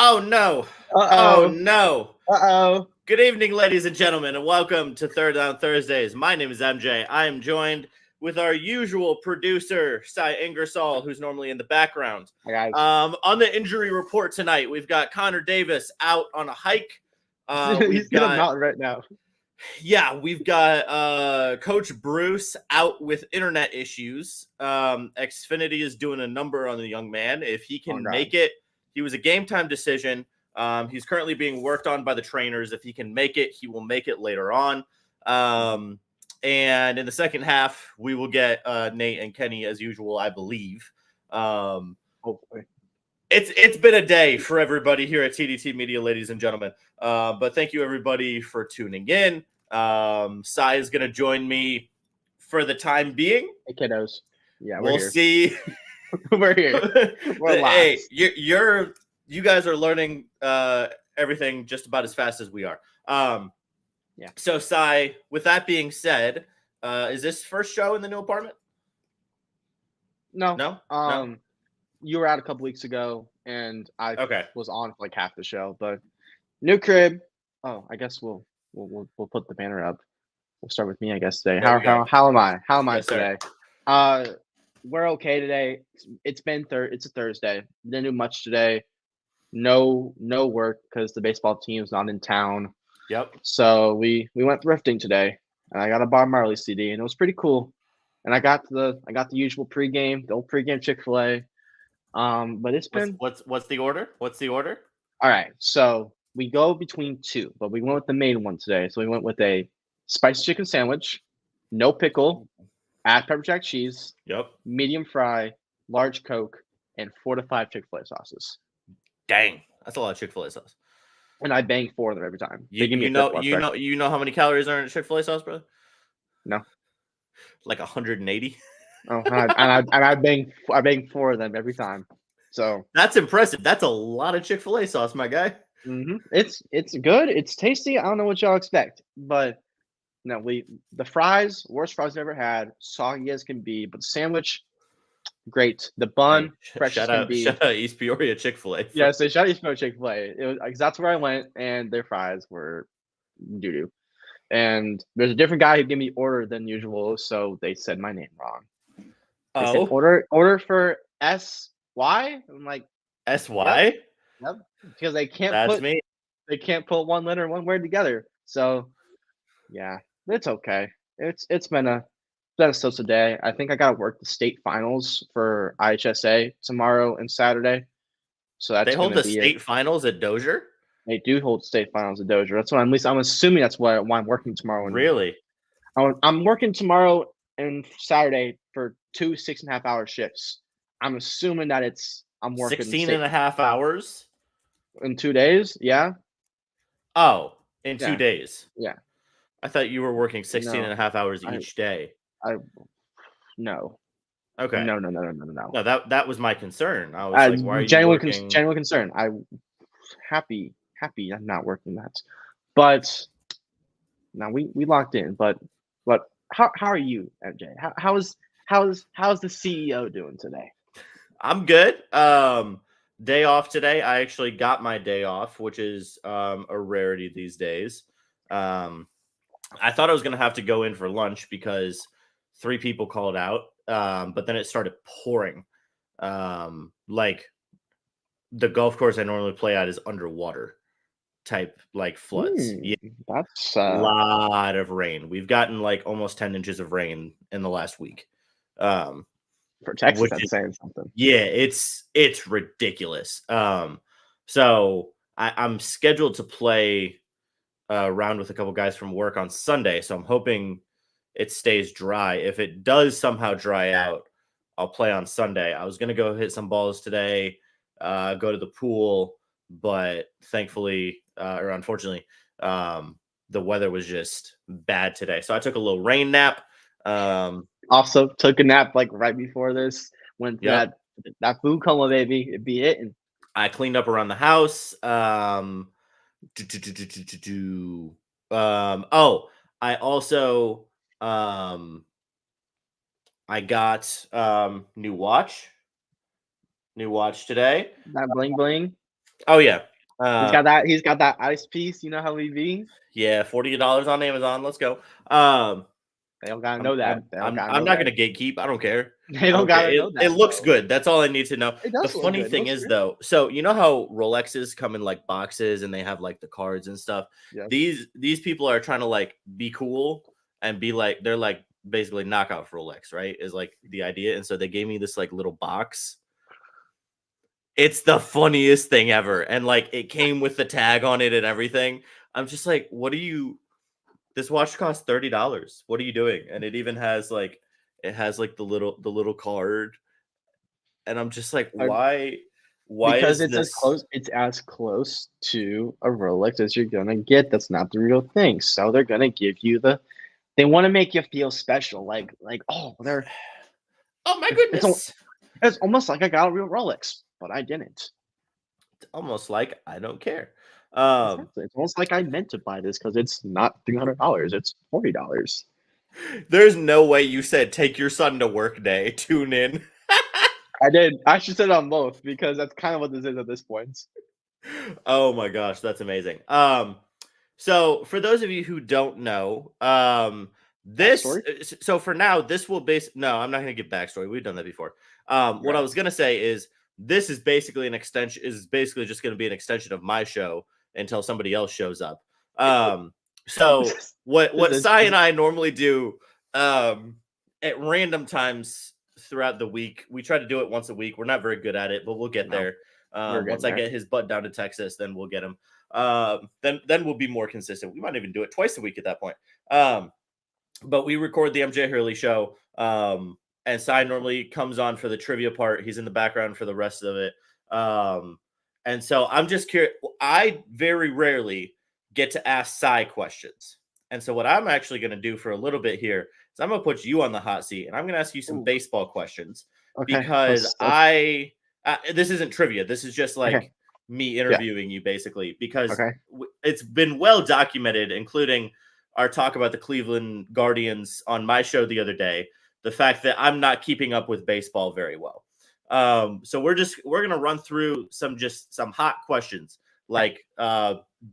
Oh no. Oh Uh-oh. no. Uh-oh. Good evening, ladies and gentlemen, and welcome to Third Down Thursdays. My name is MJ. I am joined with our usual producer, Cy Ingersoll, who's normally in the background. Hi, guys. On the injury report tonight, we've got Connor Davis out on a hike. He's in a mountain right now. We've got Coach Bruce out with internet issues. Xfinity is doing a number on the young man. If he can make it, he was a game time decision. He's currently being worked on by the trainers. If he can make it, he will make it later on. And in the second half, we will get Nate and Kenny as usual, I believe. Hopefully. It's been a day for everybody here at TDT Media, ladies and gentlemen. But thank you, everybody, for tuning in. Sai is going to join me for the time being. Hey, kiddos. Yeah, we'll see. We're here. We're live. Hey, you guys are learning everything just about as fast as we are. Yeah. So, Sai, with that being said, is this first show in the new apartment? No. No? You were out a couple weeks ago, and I Okay. was on for like half the show. But new crib. Oh, I guess we'll put the banner up. We'll start with me, I guess, today. How am I? How am I today? We're okay today. It's a Thursday. Didn't do much today. No work because the baseball team's not in town. Yep. So we went thrifting today, and I got a Bob Marley CD, and it was pretty cool. And I got the usual pregame, the old pregame Chick-fil-A. But it's been what's the order? What's the order? All right. So we go between two, but we went with the main one today. So we went with a spicy chicken sandwich, no pickle, add pepper jack cheese, medium fry, large Coke, and 4 to 5 Chick-fil-A sauces. Dang, that's a lot of Chick-fil-A sauce. And I bang 4 of them every time. You know how many calories are in a Chick-fil-A sauce, brother? No. Like 180. Oh, and I bang 4 of them every time. So that's impressive. That's a lot of Chick-fil-A sauce, my guy. Mm-hmm. It's good. It's tasty. I don't know what y'all expect, but no, the fries, worst fries I've ever had, soggy as can be, but the sandwich, great. The bun, fresh as can be. Shout out East Peoria Chick-fil-A. Yeah, so shout out East Peoria Chick-fil-A. It was because that's where I went, and their fries were doo-doo. And there's a different guy who gave me order than usual, so they said my name wrong. They said, order for SY. I'm like, SY? Yep. Because they can't put one letter and one word together. So yeah, it's okay. It's been a so-so day. I think I gotta work the state finals for IHSA tomorrow and Saturday. So that's they hold the state finals at Dozier? They do hold state finals at Dozier. That's what I'm assuming that's why I'm working tomorrow. Really? I'm working tomorrow and Saturday for 2 6.5-hour shifts. I'm assuming that I'm working 16.5 hours in 2 days. Yeah. Oh, in 2 days. Yeah. I thought you were working 16.5 hours each day. No. Okay. No. No, that was my concern. I was like, why are you working? Genuine concern. I'm happy I'm not working that. But now we locked in. But how are you, MJ? How's the CEO doing today? I'm good. Day off today. I actually got my day off, which is a rarity these days. I thought I was going to have to go in for lunch because 3 people called out, but then it started pouring. Like the golf course I normally play at is underwater type, like floods. Yeah, that's a lot of rain. We've gotten like almost 10 inches of rain in the last week. For Texas, that's saying something. Yeah, it's ridiculous. So I'm scheduled to play a round with a couple guys from work on Sunday, so I'm hoping it stays dry. If it does somehow dry out, I'll play on Sunday. I was gonna go hit some balls today, go to the pool, but thankfully, or unfortunately, the weather was just bad today. So I took a little rain nap. Also took a nap like right before this. Went that food coma, baby. It'd be it. And I cleaned up around the house. I also I got new watch today. That bling bling. Oh yeah. He's got that ice piece. You know how we be. Yeah, $40 on Amazon. Let's go. They don't gotta know that. They don't gotta I'm know not that. gonna gatekeep. I don't care. They I don't don't care. gotta know It that. looks Though. good. That's all I need to know. It The does look funny good. thing is though, so you know how Rolexes come in like boxes and they have like the cards and stuff. Yeah. These people are trying to like be cool and be like they're like basically knockoff Rolex, right? Is like the idea. And so they gave me this like little box. It's the funniest thing ever. And like it came with the tag on it and everything. I'm just like, what are you? This watch costs $30. What are you doing? And it even has like the little card. And I'm just like, why Because is this? it's as close to a Rolex as you're gonna get. That's not the real thing. So they're gonna give you they want to make you feel special. Like oh, Oh my it's goodness. it's almost like I got a real Rolex, but I didn't. It's almost like I don't care. Exactly. It's almost like I meant to buy this because it's not $300. It's $40. There's no way you said take your son to work day. Tune in. I did. I should say it on both because that's kind of what this is at this point. Oh my gosh, that's amazing. So for those of you who don't know, this Backstory? so for now, this will no, I'm not gonna give backstory. We've done that before. What I was gonna say is this is basically just gonna be an extension of my show until somebody else shows up. So what Sai and I normally do at random times throughout the week, we try to do it once a week. We're not very good at it, but we'll get there. Once I get his butt down to Texas, then we'll get him. Then we'll be more consistent. We might even do it twice a week at that point. But we record the MJ Hurley show. And Sai normally comes on for the trivia part. He's in the background for the rest of it. And so I'm just curious. I very rarely get to ask Sai questions. And so what I'm actually going to do for a little bit here is I'm going to put you on the hot seat and I'm going to ask you some baseball questions because this isn't trivia. This is just like me interviewing you basically because it's been well documented, including our talk about the Cleveland Guardians on my show the other day, the fact that I'm not keeping up with baseball very well. So we're going to run through some hot questions like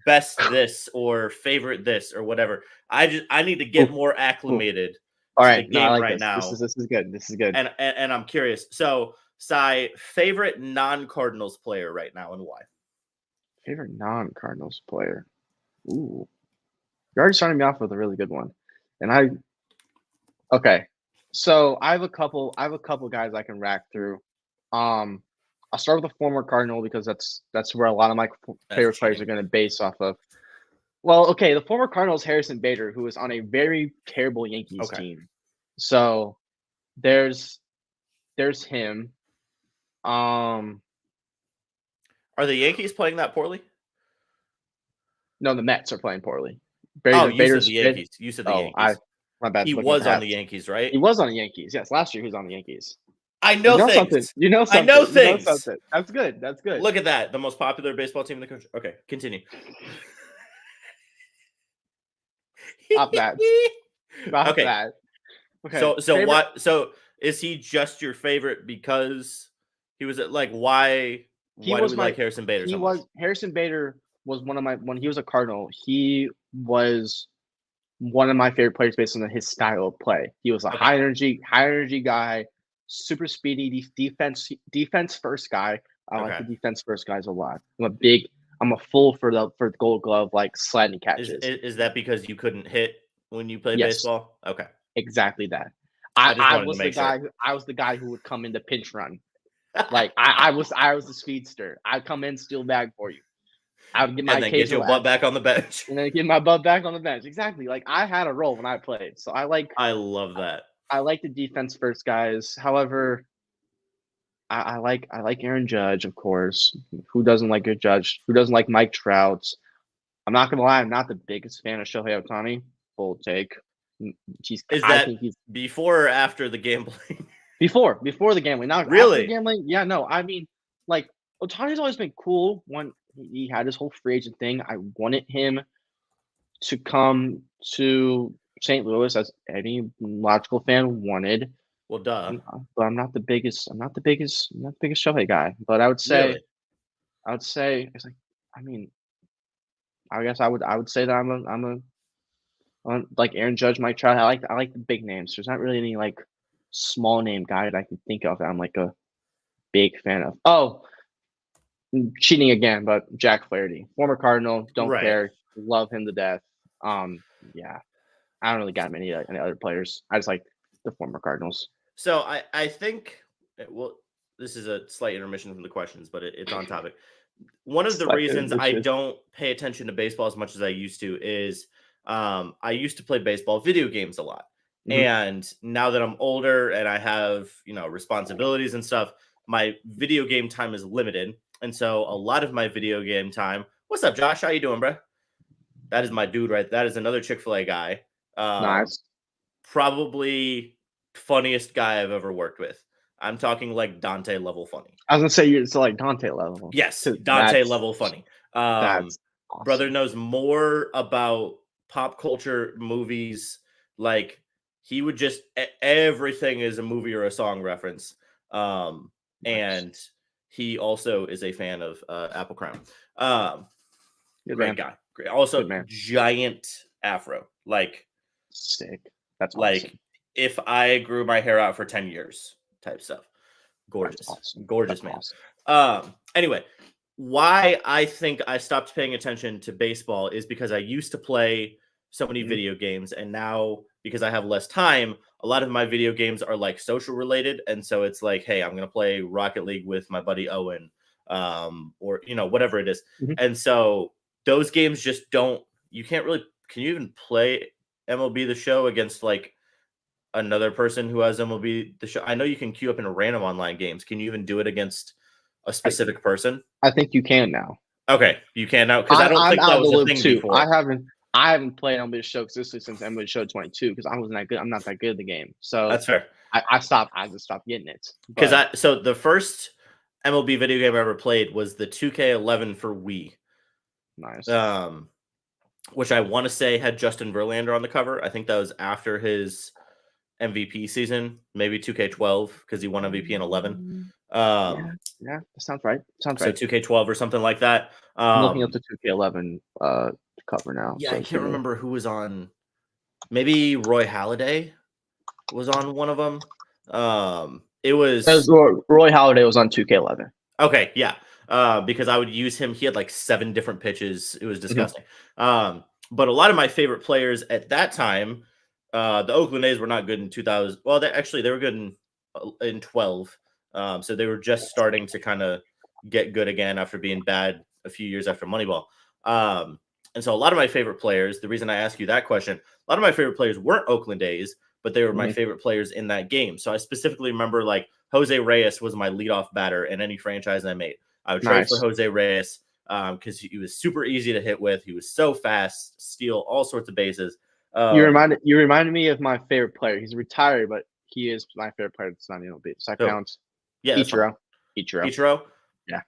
best this or favorite this or whatever. I need to get more acclimated to the game now. This is good. This is good. And I'm curious. So Sai, favorite non-Cardinals player right now and why? Favorite non-Cardinals player. Ooh. You're already starting me off with a really good one. And so I have a couple guys I can rack through. I'll start with the former Cardinal because that's where a lot of my favorite players are going to base off of. Well, okay, the former Cardinals Harrison Bader, who was on a very terrible Yankees team. So there's him. Are the Yankees playing that poorly? No, the Mets are playing poorly. You said the Yankees. You said the Yankees. My bad. He was on the Yankees, right? He was on the Yankees. Yes, last year he was on the Yankees. I know things. Something. You know something. I know things. You know something. That's good. That's good. Look at that. The most popular baseball team in the country. Okay, continue. Stop that. Stop that. Okay. So what? So is he just your favorite because he was like why? Why do we like Harrison Bader? Harrison Bader was when he was a Cardinal. He was one of my favorite players based on his style of play. He was a high energy guy, super speedy defense first guy. I like the defense first guys a lot. I'm a fool for the Gold Glove like sliding catches. Is that because you couldn't hit when you played baseball? Okay, exactly that. I was the guy who would come in the pinch run. Like I was the speedster. I'd come in, steal bag for you. I would get your butt back on the bench. And then get my butt back on the bench. Exactly. Like I had a role when I played. So I love that. I like the defense first guys. However, I like Aaron Judge, of course. Who doesn't like Aaron Judge? Who doesn't like Mike Trout? I'm not gonna lie, I'm not the biggest fan of Shohei Ohtani. Bold take. Is that before or after the gambling? Before the gambling. Not really after the gambling. Yeah, no. I mean, like Ohtani's always been cool when he had his whole free agent thing. I wanted him to come to St. Louis, as any logical fan wanted. Well, duh. But I'm not the biggest Shohei guy. But I would say, it's like I mean, I guess I would say that I'm like Aaron Judge, Mike Trout. I like the big names. There's not really any like small name guy that I can think of that I'm like a big fan of. Oh, cheating again, but Jack Flaherty, former Cardinal. Don't Right. care. Love him to death. Yeah, I don't really got any other players. I just like the former Cardinals. So I think well, this is a slight intermission from the questions, but it's on topic. One of the Slight reasons I intermission. don't pay attention to baseball as much as I used to is I used to play baseball video games a lot. Mhm. And now that I'm older and I have, responsibilities and stuff, my video game time is limited. And so a lot of my video game time, what's up, Josh? How you doing, bro? That is my dude, right? That is another Chick-fil-A guy. Nice. Probably funniest guy I've ever worked with. I'm talking like Dante level funny. I was gonna say it's like Dante level. Yes, Dante That's level funny. awesome. Brother knows more about pop culture, movies. Like he would just everything is a movie or a song reference. Nice. And he also is a fan of Apple Crown. Good Great man. guy. Great. Also, Good man. giant afro. Like Sick. That's like awesome. if I grew my hair out for 10 years type stuff. Gorgeous. That's awesome. Gorgeous That's man. awesome. Anyway, why I think I stopped paying attention to baseball is because I used to play so many Mhm. video games, and now because I have less time, a lot of my video games are like social related, and so it's like, hey, I'm gonna play Rocket League with my buddy Owen, or whatever it is, Mhm. and so those games just don't. You can't really. Can you even play MLB The Show against like another person who has MLB The Show? I know you can queue up in random online games. Can you even do it against a specific person? I think you can now. Okay, you can now because I don't I'm think out that of the was a loop thing too. before. I haven't played MLB The Show consistently since MLB The Show 22 because I wasn't that good. I'm not that good at the game, so That's fair. I just stopped getting it. Because so the first MLB video game I ever played was the 2K11 for Wii, Nice. which I want to say had Justin Verlander on the cover. I think that was after his MVP season, maybe 2K12 because he won MVP in 11. Yeah, that sounds right. Sounds So right. 2K12 or something like that. I'm looking up the 2K11 cover now. Yeah, so I can't remember who was on. Maybe Roy Halladay was on one of them. It was Roy Halladay was on 2K11. okay, yeah. Because I would use him. He had like 7 different pitches. It was disgusting. But a lot of my favorite players at that time, the Oakland A's were not good in 2000. Well, they were good in 12. So they were just starting to kind of get good again after being bad a few years after Moneyball. And so a lot of my favorite players, the reason I ask you that question, a lot of my favorite players weren't Oakland A's, but they were my favorite players in that game. So I specifically remember like Jose Reyes was my leadoff batter in any franchise I made. I would trade for Jose Reyes because he was super easy to hit with. He was so fast, steal all sorts of bases. You reminded me of my favorite player. He's retired, but he is my favorite player. It's not MLB. So I count. Yeah, Ichiro. Yeah.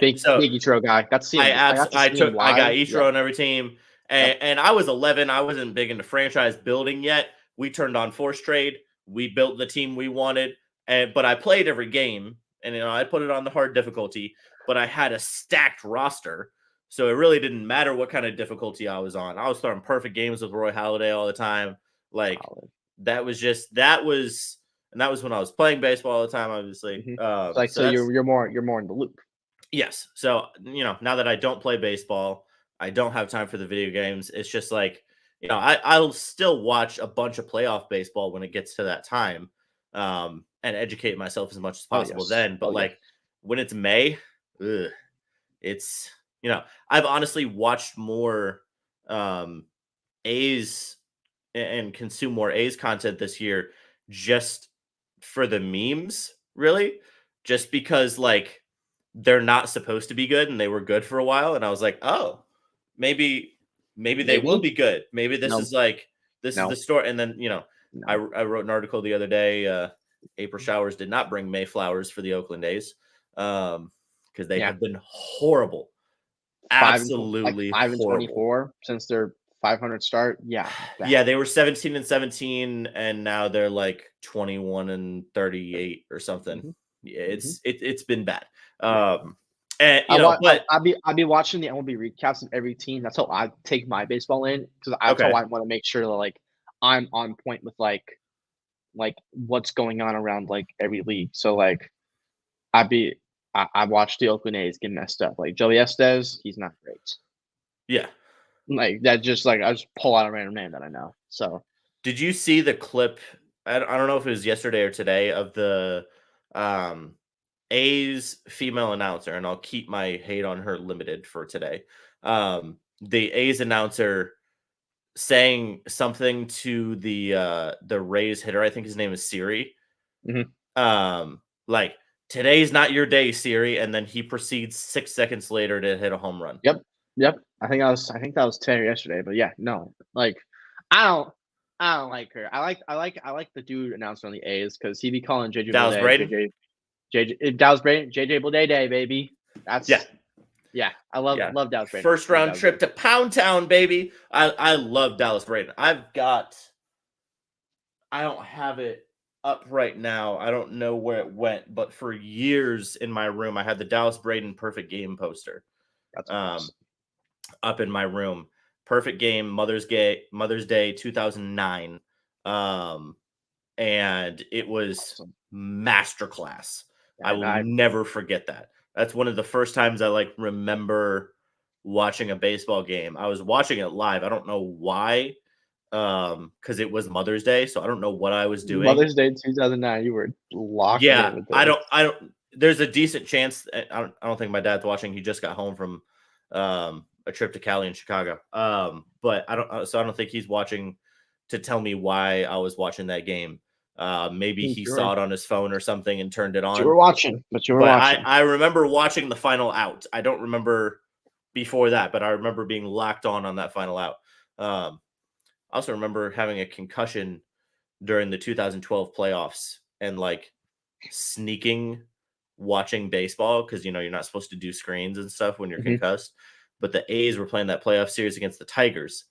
Big Ichiro guy. Got to see him. I got Ichiro on every team, and, Yep. and I was 11. I wasn't big into franchise building yet. We turned on Force Trade. We built the team we wanted, but I played every game, and I put it on the hard difficulty. But I had a stacked roster, so it really didn't matter what kind of difficulty I was on. I was throwing perfect games with Roy Halladay all the time. Like that was and that was when I was playing baseball all the time, obviously. So you're more in the loop. Yes. So, now that I don't play baseball, I don't have time for the video games. It's just like, I'll still watch a bunch of playoff baseball when it gets to that time, and educate myself as much as possible then. But when it's May, it's, I've honestly watched more A's and consume more A's content this year just for the memes, really, just because like they're not supposed to be good and they were good for a while, and I was like, oh, maybe they will be good. Maybe this is the story. And then I wrote an article the other day. April showers did not bring May flowers for the Oakland A's because they have been horrible, absolutely 5-24 since their 500 start. Yeah, they were 17-17, and now they're like 21-38 or something. Yeah, it's been bad. And but I'll be watching the MLB recaps of every team. That's how I take my baseball in because that's how I want to make sure that like I'm on point with like what's going on around like every league. So like I watched the Oakland A's get messed up. Like Joey Estes, he's not great. Yeah. Like that just like I just pull out a random name that I know. So did you see the clip? I don't know if it was yesterday or today of the A's female announcer, and I'll keep my hate on her limited for today. The A's announcer saying something to the Rays hitter. I think his name is Siri. Mm-hmm. Like, today's not your day, Siri, and then he proceeds 6 seconds later to hit a home run. Yep. I think that was today or yesterday, but yeah, no. Like I don't like her. I like the dude announcer on the A's because he be calling JJ Dallas Braden. Dallas Braden, JJ Bleday, baby. That's yeah. I love Dallas Braden. First round trip to Pound Town, baby. I love Dallas Braden. I don't have it up right now. I don't know where it went, but for years in my room, I had the Dallas Braden Perfect Game poster. That's awesome. Up in my room. Perfect Game, Mother's Day 2009. And it was awesome. Masterclass. I will never forget that. That's one of the first times I like remember watching a baseball game. I was watching it live. I don't know why, because it was Mother's Day, so I don't know what I was doing. Mother's Day 2009, you were locked in. Yeah, I don't. There's a decent chance. I don't think my dad's watching. He just got home from a trip to Cali and Chicago. But I don't think he's watching to tell me why I was watching that game. Maybe he saw it on his phone or something and turned it on. You were watching. I remember watching the final out. I don't remember before that, but I remember being locked on that final out. I also remember having a concussion during the 2012 playoffs and like sneaking watching baseball because you're not supposed to do screens and stuff when you're concussed. But the A's were playing that playoff series against the Tigers,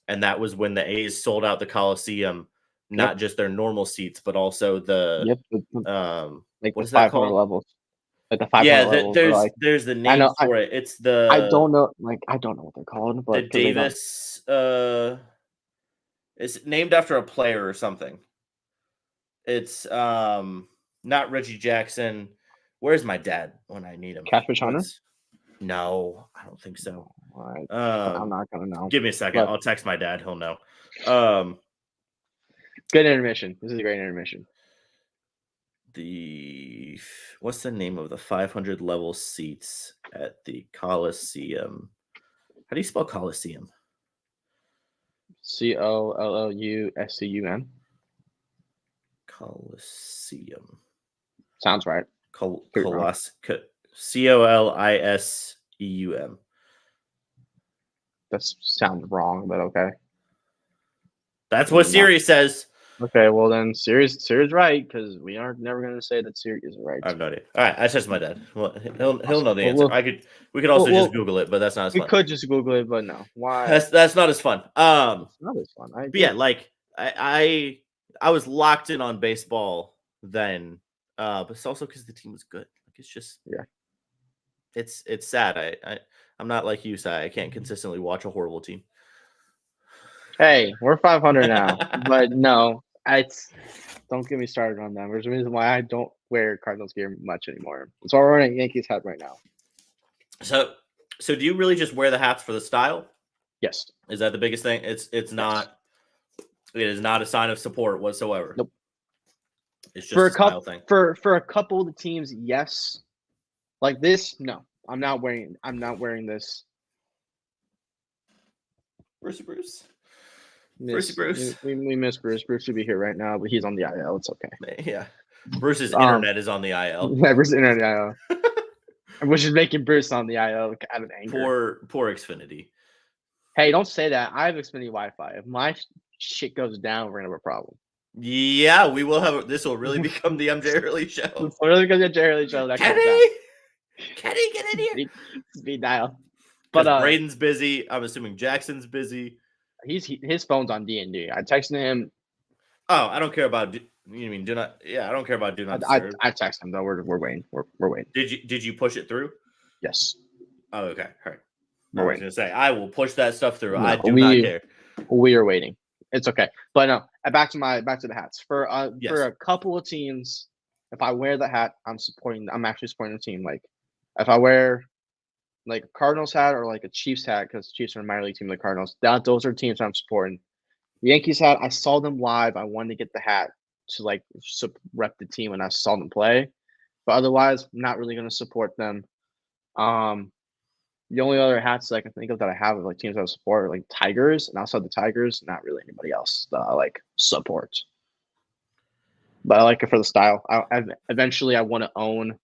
and that was when the A's sold out the Coliseum. Not just their normal seats, but also the like what is that called? Levels. Like the 500 levels. There's the name for it. It's the I don't know what they're called, but the Davis it's named after a player or something. It's not Reggie Jackson. Where's my dad when I need him? Casper Hunter? No, I don't think so. Right. I'm not gonna know. Give me a second. I'll text my dad. He'll know. Good intermission. This is a great intermission. What's the name of the 500 level seats at the Coliseum? How do you spell Coliseum? COLLUSCUM. Coliseum. Sounds right. COLISEUM. That sounds wrong, but okay. That's what Siri says. Okay, well then Siri's right because we are never going to say that Siri is right. I have no idea. All right, I text my dad. Well, he'll know the answer. We could also just Google it, but that's not as fun. We could just Google it, but no. Why? That's not as fun. It's not as fun. But yeah, like I was locked in on baseball then, but it's also because the team was good. Like it's just it's sad. I'm not like you, Sai. I can't consistently watch a horrible team. Hey, we're 500 now, but no. Don't get me started on that. There's a reason why I don't wear Cardinals gear much anymore. That's why we're wearing a Yankees hat right now. So do you really just wear the hats for the style? Yes. Is that the biggest thing? It's not. It is not a sign of support whatsoever. Nope. It's just a style thing. For a couple of the teams, yes. Like this, no. I'm not wearing this. Bruce. Bruce. We miss Bruce. Bruce should be here right now, but he's on the IL. It's okay. Yeah. Bruce's internet is on the IL. Yeah, Bruce's internet IL. Which is making Bruce on the IL out of anger. Poor Xfinity. Hey, don't say that. I have Xfinity Wi-Fi. If my shit goes down, we're gonna have a problem. Yeah, we will have. This will really become the MJ Hurley show. It's really because the MJ Hurley show. Kenny, get in here. Speed dial. But Braden's busy. I'm assuming Jackson's busy. His phone's on D&D. I texted him. Oh, I don't care about. You mean do not? Yeah, I don't care about do not disturb. I texted him though. We're waiting. We're waiting. Did you push it through? Yes. Oh, okay. All right. I We're was waiting. gonna say I will push that stuff through. I No, do not care. we are waiting. It's okay. But no, back to the hats. For Yes. a couple of teams, if I wear the hat, I'm actually supporting the team. Like if I wear like a Cardinals hat or like a Chiefs hat, because Chiefs are a minor league team like Cardinals, those are teams I'm supporting. The Yankees hat, I saw them live. I wanted to get the hat to like rep the team when I saw them play. But otherwise, I'm not really going to support them. The only other hats that I can think of that I have of like teams that I support are like Tigers, and outside the Tigers, not really anybody else that I like support. But I like it for the style. Eventually I want to own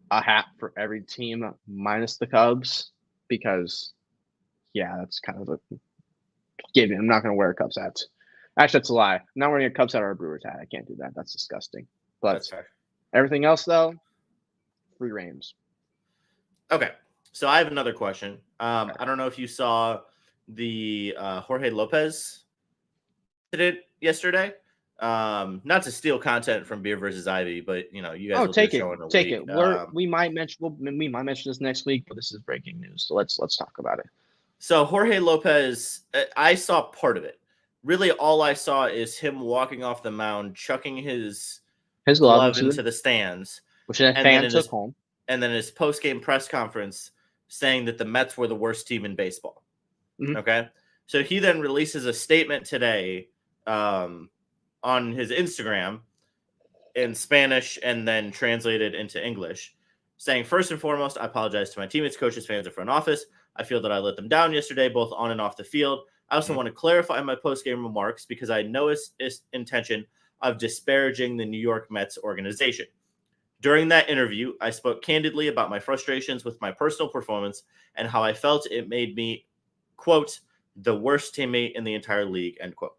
a hat for every team minus the Cubs because, yeah, that's kind of a given. I'm not going to wear a Cubs hat. Actually, that's a lie. I'm not wearing a Cubs hat or a Brewers hat. I can't do that. That's disgusting. But That's fair. everything else, though, free reigns. Okay. So I have another question. I don't know if you saw the Jorge Lopez incident yesterday. Not to steal content from Beer versus Ivy, but you guys will take do a it. show in a Take week. it. We might mention this next week, but this is breaking news. So let's talk about it. So Jorge Lopez, I saw part of it. Really, all I saw is him walking off the mound, chucking his glove into the stands, which a fan took home. And then his post-game press conference saying that the Mets were the worst team in baseball. Mm-hmm. Okay. So he then releases a statement today on his Instagram in Spanish and then translated into English, saying, first and foremost, I apologize to my teammates, coaches, fans, and front office. I feel that I let them down yesterday, both on and off the field. I also want to clarify my post-game remarks because I know its intention of disparaging the New York Mets organization. During that interview, I spoke candidly about my frustrations with my personal performance and how I felt it made me, quote, the worst teammate in the entire league, end quote.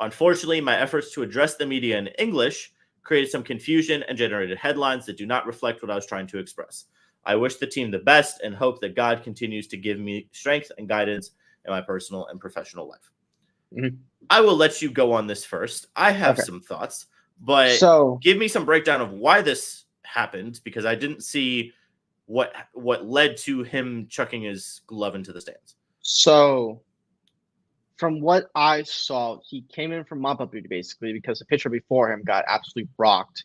Unfortunately, my efforts to address the media in English created some confusion and generated headlines that do not reflect what I was trying to express. I wish the team the best and hope that God continues to give me strength and guidance in my personal and professional life. Mm-hmm. I will let you go on this first. I have some thoughts, but give me some breakdown of why this happened, because I didn't see what led to him chucking his glove into the stands. So from what I saw, he came in from mop-up duty basically because the pitcher before him got absolutely rocked.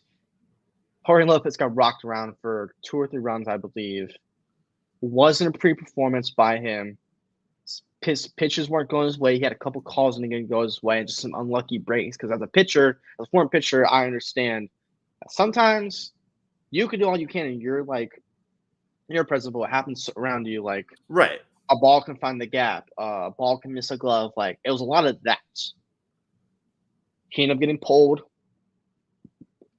Jorge Lopez got rocked around for 2 or 3 rounds, I believe. Wasn't a pre-performance by him. His pitches weren't going his way. He had a couple calls and didn't go his way, and just some unlucky breaks. Because as a former pitcher, I understand that sometimes you can do all you can, and you're present, but what happens around you, like right. A ball can find the gap. A ball can miss a glove. Like, it was a lot of that. He ended up getting pulled.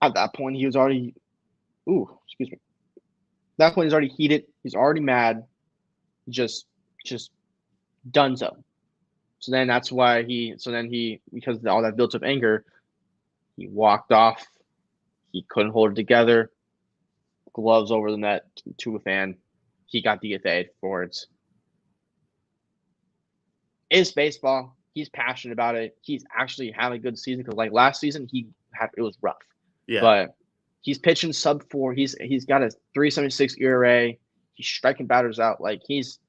At that point, he was already At that point, he's already heated. He's already mad. Just done so. So then that's why because of all that built up anger, he walked off. He couldn't hold it together. Gloves over the net to a fan. He got DFA'd for it. It's baseball. He's passionate about it. He's actually having a good season because, like, last season, it was rough. Yeah. But he's pitching sub 4. He's got a 3.76 ERA. He's striking batters out. Like, he's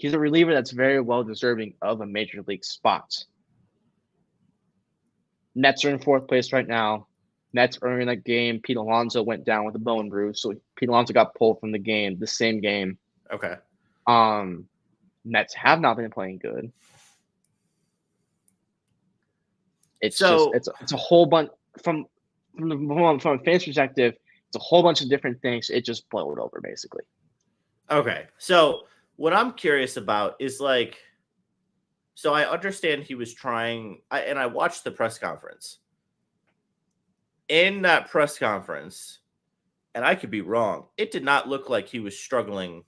a reliever that's very well deserving of a major league spot. Nets are in 4th place right now. Nets earlier in that game, Pete Alonso went down with a bone bruise, so Pete Alonso got pulled from the same game. Okay. Nets have not been playing good. It's a whole bunch from a fan's perspective. It's a whole bunch of different things. It just boiled over basically. Okay, so what I'm curious about is so I understand he was trying, and I watched the press conference. In that press conference, and I could be wrong, it did not look like he was struggling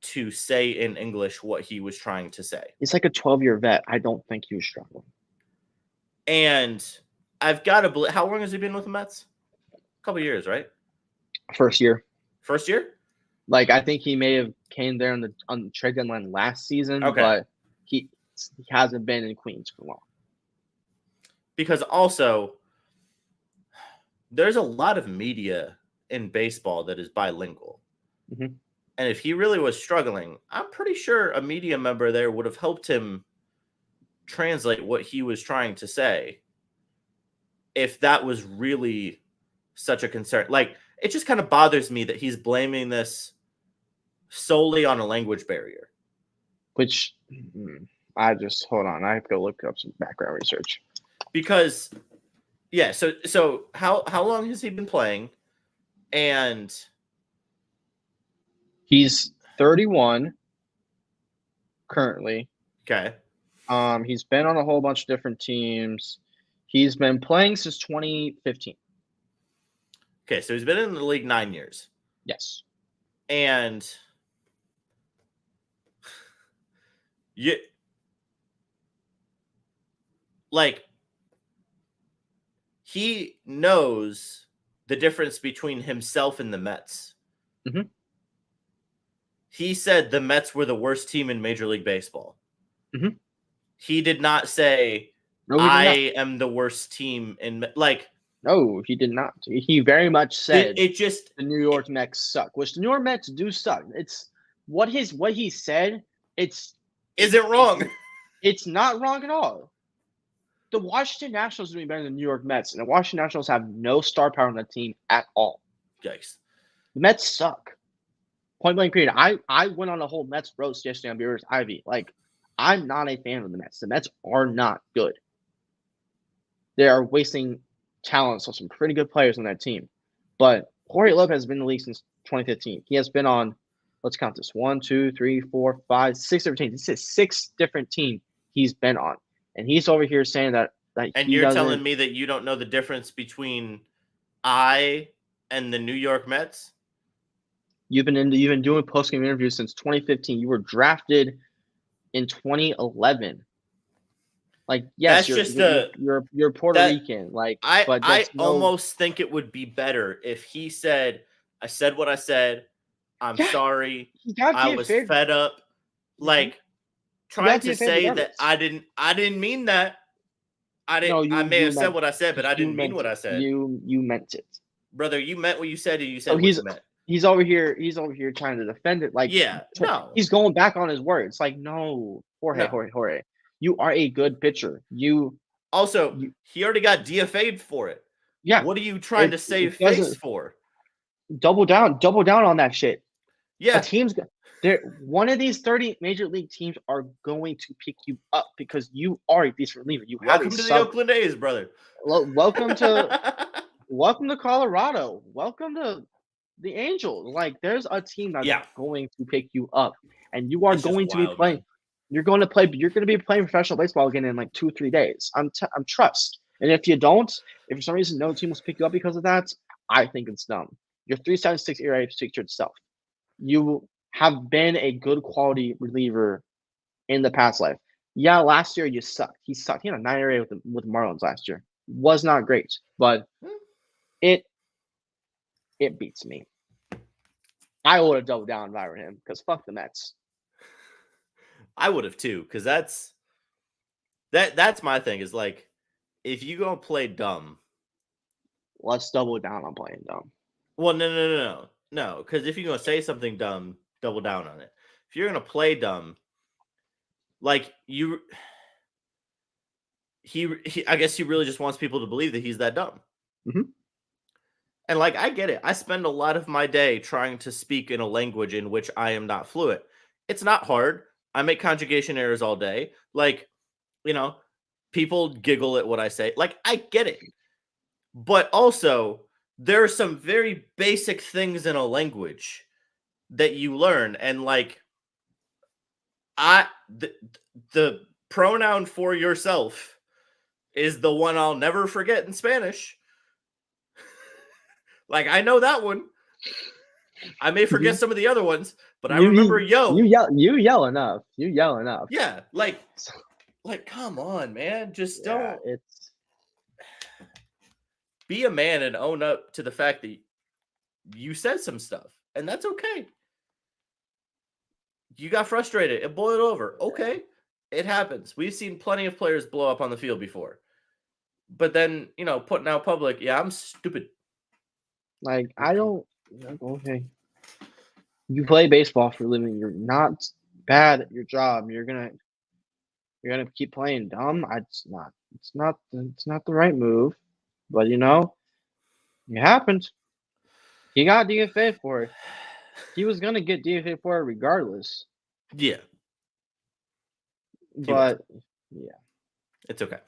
to say in English what he was trying to say. He's like a 12-year vet. I don't think he was struggling. And I've got to believe, how long has he been with the Mets? A couple years, right? First year. First year? Like, I think he may have came there on the trade deadline last season, but he hasn't been in Queens for long. Because also, there's a lot of media in baseball that is bilingual. Mm-hmm. And if he really was struggling, I'm pretty sure a media member there would have helped him translate what he was trying to say. If that was really such a concern. Like, it just kind of bothers me that he's blaming this solely on a language barrier. Which I just hold on. I have to go look up some background research. Because yeah, so how long has he been playing? And he's 31 currently. Okay. He's been on a whole bunch of different teams. He's been playing since 2015. Okay, so he's been in the league 9 years. Yes. And he knows the difference between himself and the Mets. Mm-hmm. He said the Mets were the worst team in Major League Baseball. Mm-hmm. He did not say, I am the worst team in No, he did not. He very much said it just the New York Mets suck, which the New York Mets do suck. It's what he said. Isn't wrong. It's not wrong at all. The Washington Nationals are doing better than the New York Mets, and the Washington Nationals have no star power on the team at all. Yikes. The Mets suck. Point blank period. I went on a whole Mets roast yesterday on Beer's Ivy. Like, I'm not a fan of the Mets. The Mets are not good. They are wasting talents on some pretty good players on that team. But Jorge Lopez has been in the league since 2015. He has been on, let's count this, 1, 2, 3, 4, 5, 6 different teams. This is 6 different teams he's been on. And he's over here saying that and you're telling me that you don't know the difference between I and the New York Mets? You've been doing post-game interviews since 2015. You were drafted in 2011. Like, yes, you're Puerto Rican. Like, I almost think it would be better if he said, I said what I said. I'm sorry. I was fed up. Like, trying to say that I didn't mean that. I may have said what I said, but I didn't mean what I said. You meant it. Brother, you meant what you said, and you said what you meant. He's over here trying to defend it. Like, no. He's going back on his words. Like, no, Jorge. You are a good pitcher. He already got DFA'd for it. Yeah. What are you trying to save face for? Double down on that shit. Yeah. One of these 30 major league teams are going to pick you up because you are a decent reliever. Welcome to the Oakland A's, brother. Welcome to Colorado. Welcome to the Angels. Like, there's a team that's going to pick you up, and you are going to be playing. Man. You're going to be playing professional baseball again in like 2-3 days. I'm trust. And if you don't, if for some reason no team will pick you up because of that, I think it's dumb. Your 3.76 ERA speaks for itself. You have been a good quality reliever in the past life. Yeah, last year you sucked. He sucked. He had a 9 ERA with Marlins last year. Was not great, but it beats me. I would have doubled down if I were him because fuck the Mets. I would have too, because that's my thing. Is like, if you go play dumb, let's double down on playing dumb. Well, no, because if you're gonna say something dumb, double down on it. If you're gonna play dumb, like I guess he really just wants people to believe that he's that dumb. Mm-hmm. And like, I get it. I spend a lot of my day trying to speak in a language in which I am not fluent. It's not hard. I make conjugation errors all day. Like, people giggle at what I say. Like, I get it. But also, there are some very basic things in a language that you learn. And like, the pronoun for yourself is the one I'll never forget in Spanish. Like, I know that one. I may forget some of the other ones, but I remember yo. You yell enough. You yell enough. Yeah, like come on, man. Just don't. Be a man and own up to the fact that you said some stuff, and that's okay. You got frustrated. It boiled over. Okay, it happens. We've seen plenty of players blow up on the field before. But then, putting out public, I'm stupid. Like, I don't. Okay. You play baseball for a living. You're not bad at your job. You're gonna keep playing dumb. It's not the right move. But it happened. He got DFA for it. He was gonna get DFA for it regardless. Yeah. But yeah. It's okay.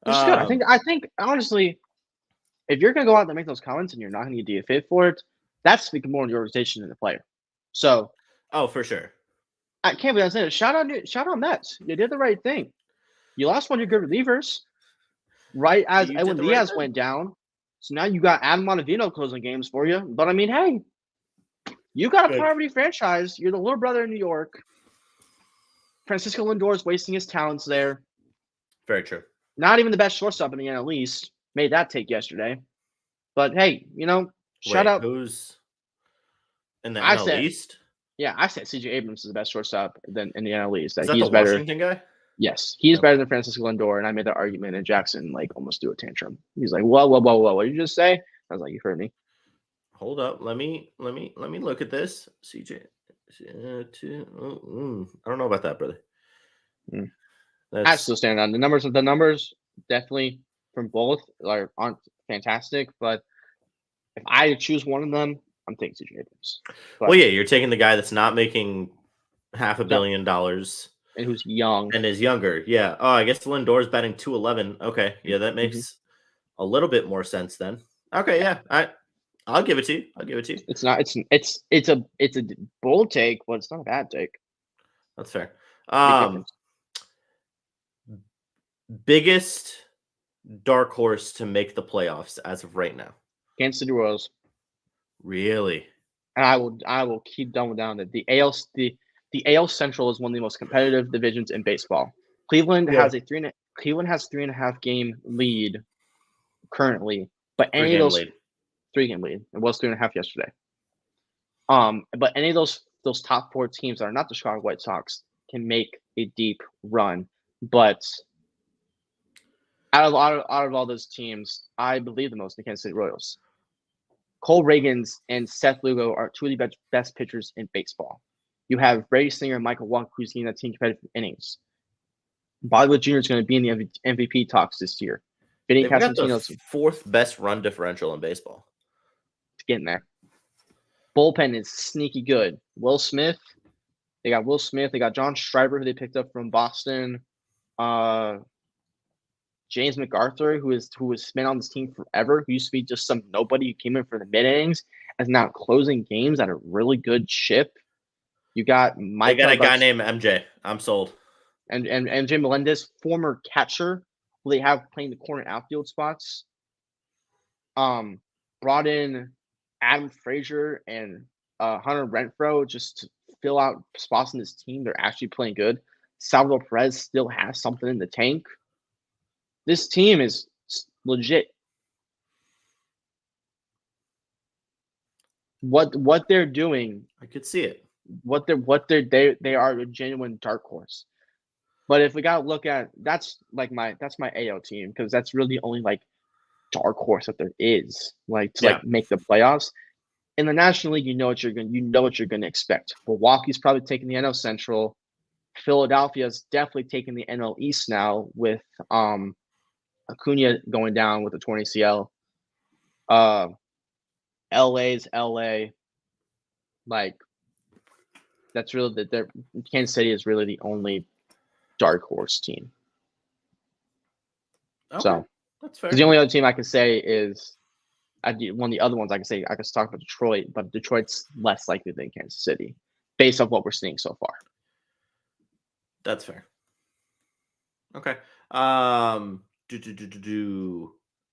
It's good. I think honestly, if you're gonna go out there and make those comments and you're not gonna get DFA for it, that's speaking more of the organization than the player. So for sure. I can't believe I'm saying it. Shout out Mets. You did the right thing. You lost one of your good relievers right as Edwin Diaz went down. So now you got Adam Ottavino closing games for you. But I mean, hey, you got a poverty franchise. You're the little brother in New York. Francisco Lindor is wasting his talents there. Very true. Not even the best shortstop in the NL East. Made that take yesterday. But hey, shout out. Who's in the NL East? Yeah, I said CJ Abrams is the best shortstop in the NL East. Is that he's the better. Washington guy? Yes, he's better than Francisco Lindor, and I made that argument, and Jackson almost threw a tantrum. He's like, "Whoa, what did you just say?" I was like, "You heard me." Hold up, let me look at this. CJ, I don't know about that, brother. I still stand on the numbers. Definitely from both aren't fantastic, but if I choose one of them, I'm taking CJ Abrams. Well, yeah, you're taking the guy that's not making $500 million and who's young and is younger. Yeah. Oh, I guess Lindor's batting .211. Okay, yeah, that makes a little bit more sense then. Okay, yeah, I'll give it to you. It's not. It's a bold take, but it's not a bad take. That's fair. Biggest dark horse to make the playoffs as of right now? Kansas City Royals. Really? And I will keep doubling down that the AL Central is one of the most competitive divisions in baseball. Cleveland has 3.5 game lead currently, but any of those 3-game lead. It was 3.5 yesterday. But any of those top 4 teams that are not the Chicago White Sox can make a deep run. But out of all those teams, I believe the most in the Kansas City Royals. Cole Ragans and Seth Lugo are 2 of the best pitchers in baseball. You have Brady Singer and Michael Wacha who's getting that team competitive innings. Bobby Witt Jr. is going to be in the MVP talks this year. They've got the 4th best run differential in baseball. It's getting there. Bullpen is sneaky good. Will Smith. They got Will Smith. They got John Schreiber, who they picked up from Boston. James McArthur, who has been on this team forever, who used to be just some nobody who came in for the mid-innings, is now closing games at a really good ship. You got Mike. They got a guy named MJ. I'm sold. And MJ Melendez, former catcher, who they have playing the corner outfield spots. Brought in Adam Frazier and Hunter Renfroe just to fill out spots in this team. They're actually playing good. Salvador Perez still has something in the tank. This team is legit. What they're doing, I could see it. They are a genuine dark horse. But if we gotta look at that's my AL team, because that's really the only dark horse that there is to make the playoffs. In the National League, you know what you're gonna expect. Milwaukee's probably taking the NL Central. Philadelphia's definitely taking the NL East now with Acuna going down with a torn ACL. LA's LA. That's really Kansas City is really the only dark horse team. Okay. So that's fair. The only other team I can say is one of the other ones I can say I could talk about Detroit, but Detroit's less likely than Kansas City based on what we're seeing so far. That's fair. Okay.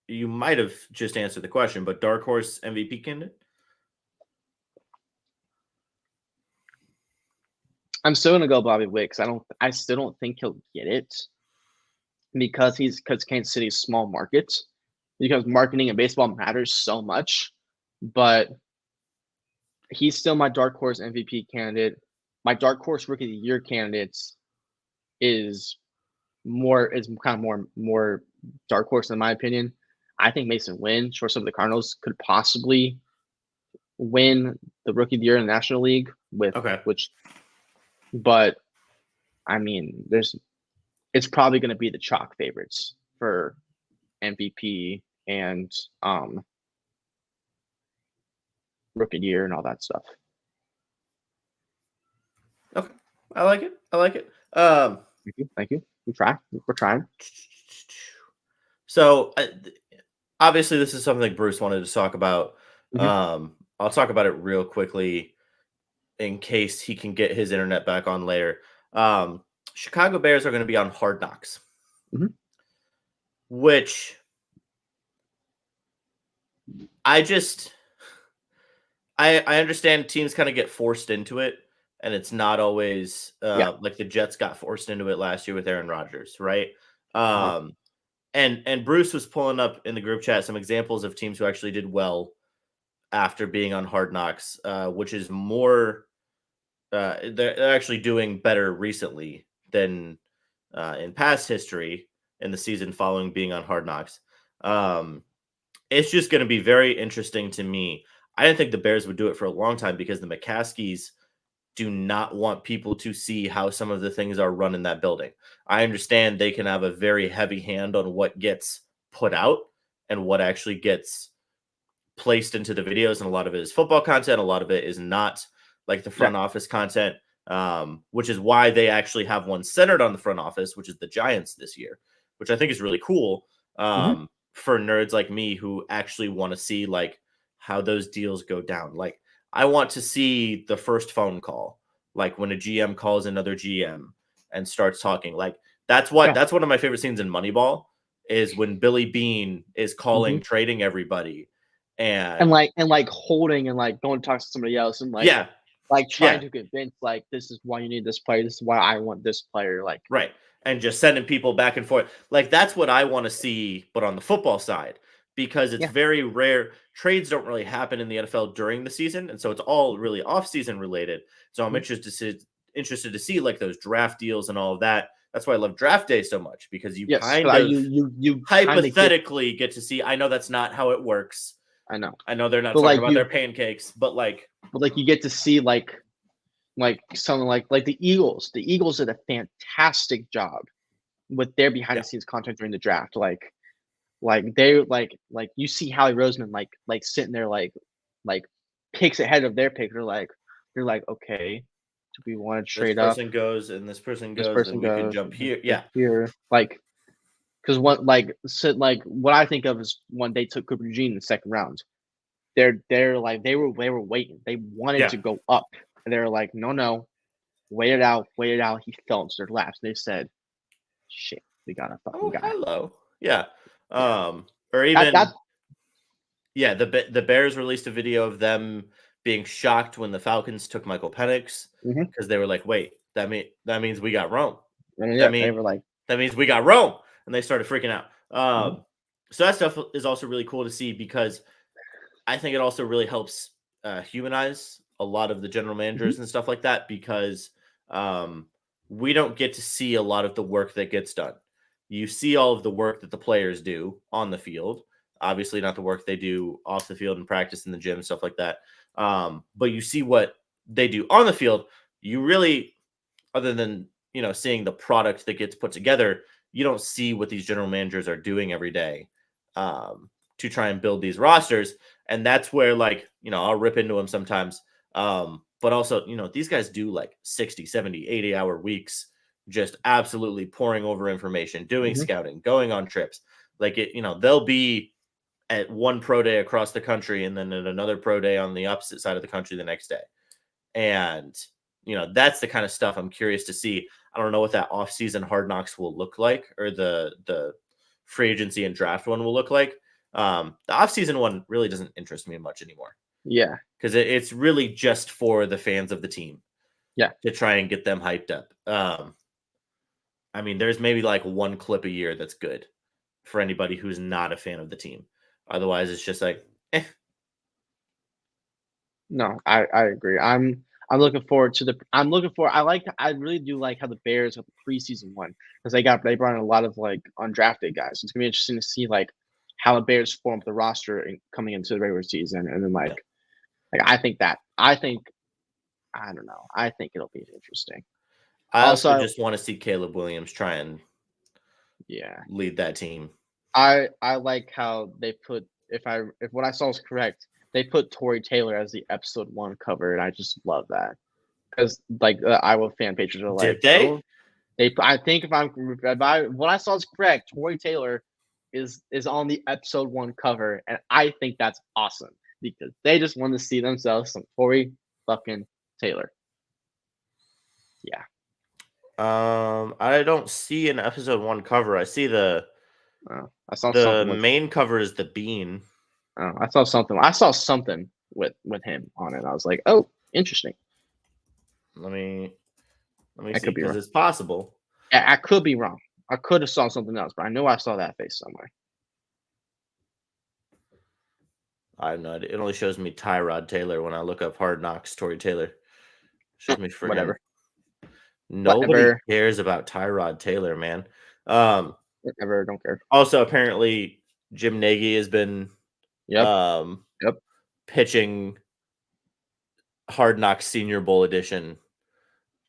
You might have just answered the question, but dark horse MVP candidate? I'm still gonna go Bobby Witt because I still don't think he'll get it because Kansas City's small market, because marketing in baseball matters so much. But he's still my dark horse MVP candidate. My dark horse rookie of the year candidates is kind of more dark horse in my opinion. I think Mason Wynn, shortstop of the Cardinals, could possibly win the rookie of the year in the National League. with Okay. but I mean, it's probably going to be the chalk favorites for MVP and rookie year and all that stuff. Okay. I like it. Thank you. We're trying. So obviously this is something Bruce wanted to talk about. Mhm. I'll talk about it real quickly in case he can get his internet back on later. Chicago Bears are going to be on Hard Knocks, Mhm. which I understand teams kind of get forced into it, and it's not always Yeah. like the Jets got forced into it last year with Aaron Rodgers, right? Uh-huh. And Bruce was pulling up in the group chat some examples of teams who actually did well after being on Hard Knocks, which is more they're actually doing better recently than in past history in the season following being on Hard Knocks. It's just going to be very interesting to me. I didn't think the Bears would do it for a long time because the McCaskies do not want people to see how some of the things are run in that building. I understand they can have a very heavy hand on what gets put out and what actually gets placed into the videos, and a lot of it is football content. A lot of it is not, like the Yeah. front office content, which is why they actually have one centered on the front office, which is the Giants this year, which I think is really cool Mhm. for nerds like me who actually want to see like how those deals go down. Like I want to see the first phone call, like when a GM calls another GM and starts talking. Like Yeah. that's one of my favorite scenes in Moneyball is when Billy Bean is calling Mhm. trading everybody And and holding and going to talk to somebody else and yeah, trying yeah, to convince this is why you need this player. This is why I want this player. right. And just sending people back and forth. Like that's what I want to see, but on the football side, because it's Yeah. very rare. Trades don't really happen in the NFL during the season, and so it's all really off-season related. So I'm Mhm. interested to see like those draft deals and all of that. That's why I love draft day so much because you Yes. kind of You kind of get. hypothetically get to see. I know that's not how it works. I know, I know they're not but talking about their pancakes, but like, you get to see something like the Eagles. The Eagles did a fantastic job with their behind yeah, the scenes content during the draft. They you see Howie Roseman sitting there like picks ahead of their pick. They're like, okay, do we want to this trade up? person goes and this person This goes, then person we could goes jump here. Yeah, here, because what I think of is when they took Cooper Eugene in the second round. They're like they were waiting. They wanted yeah. to go up, and they were like, no, wait it out, wait it out. He fell into their laps. They said, shit, we got a fucking Oh, guy. hello. Yeah. Yeah, Or that even yeah, the Bears released a video of them being shocked when the Falcons took Michael Penix mhm. because they were like, "Wait, that means we got Rome. And That yeah, they mean were like, that means we got Rome." And they started freaking out. mhm, So that stuff is also really cool to see because I think it also really helps humanize a lot of the general mhm, managers and stuff like that because um, we don't get to see a lot of the work that gets done. You see all of the work that the players do on the field, obviously not the work they do off the field and practice in the gym, stuff like that. But you see what they do on the field. You really, other than seeing the product that gets put together, you don't see what these general managers are doing every day to try and build these rosters. And that's where, like, I'll rip into them sometimes. But also, these guys do like 60, 70, 80-hour weeks, just absolutely pouring over information, doing mhm. scouting, going on trips. Like they'll be at one pro day across the country and then at another pro day on the opposite side of the country the next day. And that's the kind of stuff I'm curious to see. I don't know what that offseason Hard Knocks will look like, or the free agency and draft one will look like. The offseason one really doesn't interest me much anymore Yeah, because it's really just for the fans of the team yeah. to try and get them hyped up. I mean, there's maybe like one clip a year that's good for anybody who's not a fan of the team. Otherwise, it's just like, No, I agree. I'm looking forward to the. I'm looking for. I really do like how the Bears have the preseason one because they brought in a lot of undrafted guys. It's gonna be interesting to see how the Bears form the roster coming into the regular season, and then yeah, I think I don't know. I think it'll be interesting. I also just want to see Caleb Williams try and lead that team. I like how they put if what I saw is correct, they put Tory Taylor as the episode 1 cover, and I just love that because like the Iowa fan pages are like, did they? Oh, I think if what I saw is correct, Tory Taylor is on the episode 1 cover, and I think that's awesome because they just want to see themselves some Tory fucking Taylor. Yeah. I don't see an episode 1 cover. I see I saw the something main cover is the bean. Oh, I saw something. I saw something with him on it. I was like, oh, interesting. Let me see because it's possible. I could be wrong. I could have saw something else, but I know I saw that face somewhere. I have no idea. It only shows me Tyrod Taylor when I look up Hard Knocks. Tory Taylor shows me for whatever. Nobody cares about Tyrod Taylor, man. Whatever, don't care. Also, apparently, Jim Nagy has been pitching Hard Knocks Senior Bowl edition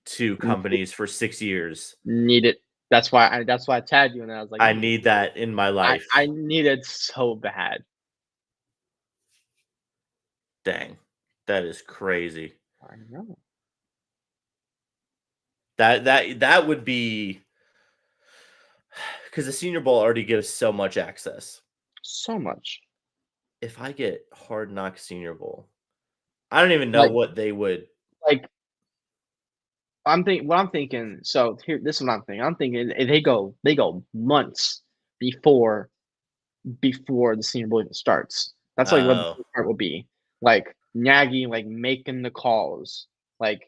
to companies for 6 years. Need it. That's why I tagged you, and I was like, I need that in my life. I need it so bad. Dang, that is crazy. I know. That would be because the Senior Bowl already gives so much access. So much. If I get Hard Knocks Senior Bowl, I don't even know what they would like. What I'm thinking. So here, this is what I'm thinking. I'm thinking they go months before the Senior Bowl even starts. That's like what the part will be. Like Nagy, like making the calls, like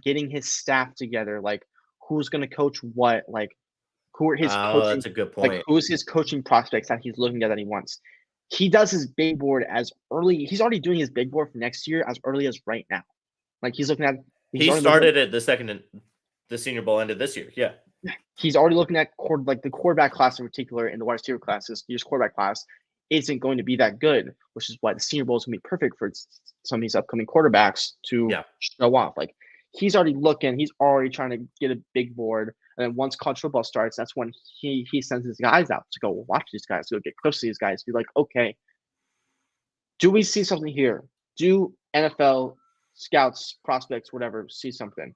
getting his staff together, like who's gonna coach what, like who are his coaching. That's a good point. Like who's his coaching prospects that he's looking at that he wants. He does his big board as early. He's already doing his big board for next year as early as right now. Like he's looking at. He started at the Senior Bowl ended this year. Yeah. He's already looking at the quarterback class in particular, and the wide receiver classes. Year's quarterback class isn't going to be that good, which is why the Senior Bowl is going to be perfect for some of these upcoming quarterbacks to show off. Like he's already looking, he's already trying to get a big board, and then once college football starts, that's when he sends his guys out to go watch these guys, go get close to these guys, be like, okay, do we see something here? Do NFL scouts, prospects, whatever, see something?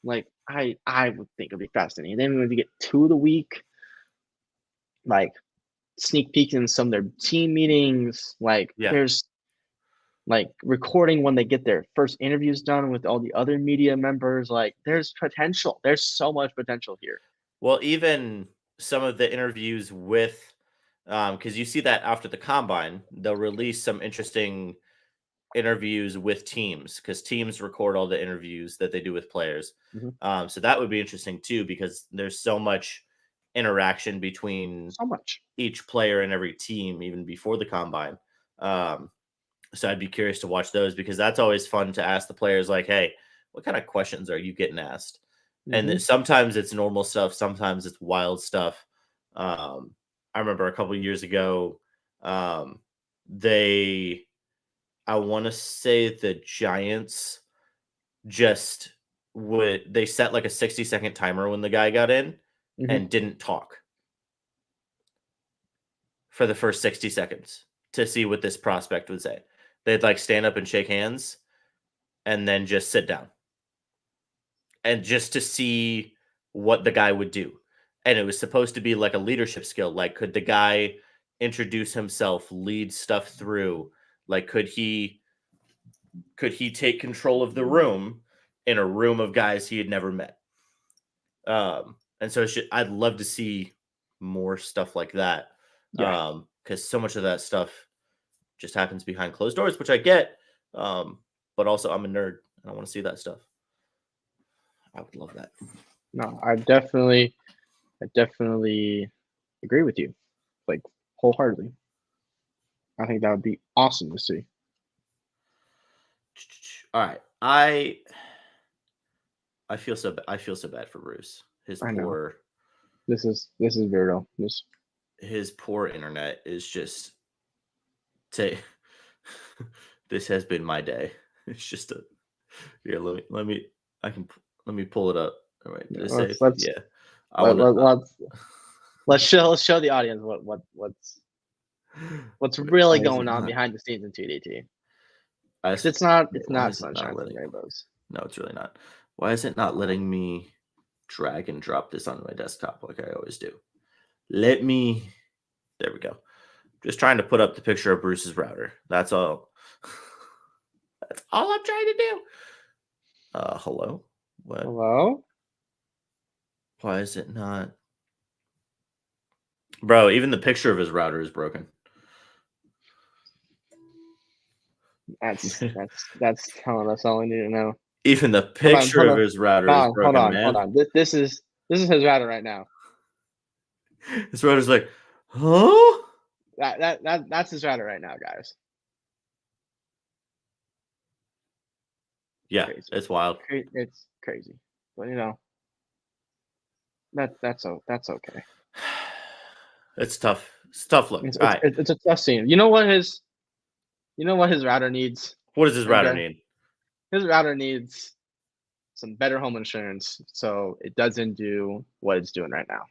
Like I would think it'd be fascinating. And then when we get 2 of the week, like sneak peek in some of their team meetings, like there's like recording when they get their first interviews done with all the other media members. Like there's potential. There's so much potential here. Well, even some of the interviews with, because you see that after the combine, they'll release some interesting interviews with teams because teams record all the interviews that they do with players. Mm-hmm. So that would be interesting too because there's so much interaction between each player and every team even before the combine. So I'd be curious to watch those because that's always fun to ask the players like, hey, what kind of questions are you getting asked? Mm-hmm. And sometimes it's normal stuff. Sometimes it's wild stuff. I remember a couple of years ago, I want to say the Giants they set like a 60-second timer when the guy got in and didn't talk for the first 60 seconds to see what this prospect would say. They'd like stand up and shake hands and then just sit down and just to see what the guy would do. And it was supposed to be like a leadership skill. Like, could the guy introduce himself, lead stuff through? Like, could he take control of the room in a room of guys he had never met? And so I'd love to see more stuff like that. Because so much of that stuff just happens behind closed doors, which I get. But also I'm a nerd and I want to see that stuff. I would love that. No, I definitely agree with you, like wholeheartedly. I think that would be awesome to see. All right, I feel so bad for Bruce. This is very real. His poor internet is just this has been my day. It's just Yeah, let me pull it up. All right, did it Let's save? let's Yeah, I let, want let, to. let's show the audience what's really Why is going it on not? behind the scenes in TDT. I, Because s- it's why not is it not sunshines and letting? rainbows. No, it's really not. Why is it not letting me drag and drop this onto my desktop like I always do? Let me. There we go. Just trying to put up the picture of Bruce's router. That's all. That's all I'm trying to do. Hello? What? Hello? Why is it not? Bro, even the picture of his router is broken. That's telling us all we need to know. Even the picture of his router is broken, man. Hold on. This is his router right now. His router's like, huh? That's his router right now, guys. Yeah, Crazy. it's wild. It's crazy, but you know that's okay. It's tough. It's a tough look. It's All right. it's a tough scene. You know what his router needs? What does his router MJ? need? His router needs some better home insurance so it doesn't do what it's doing right now.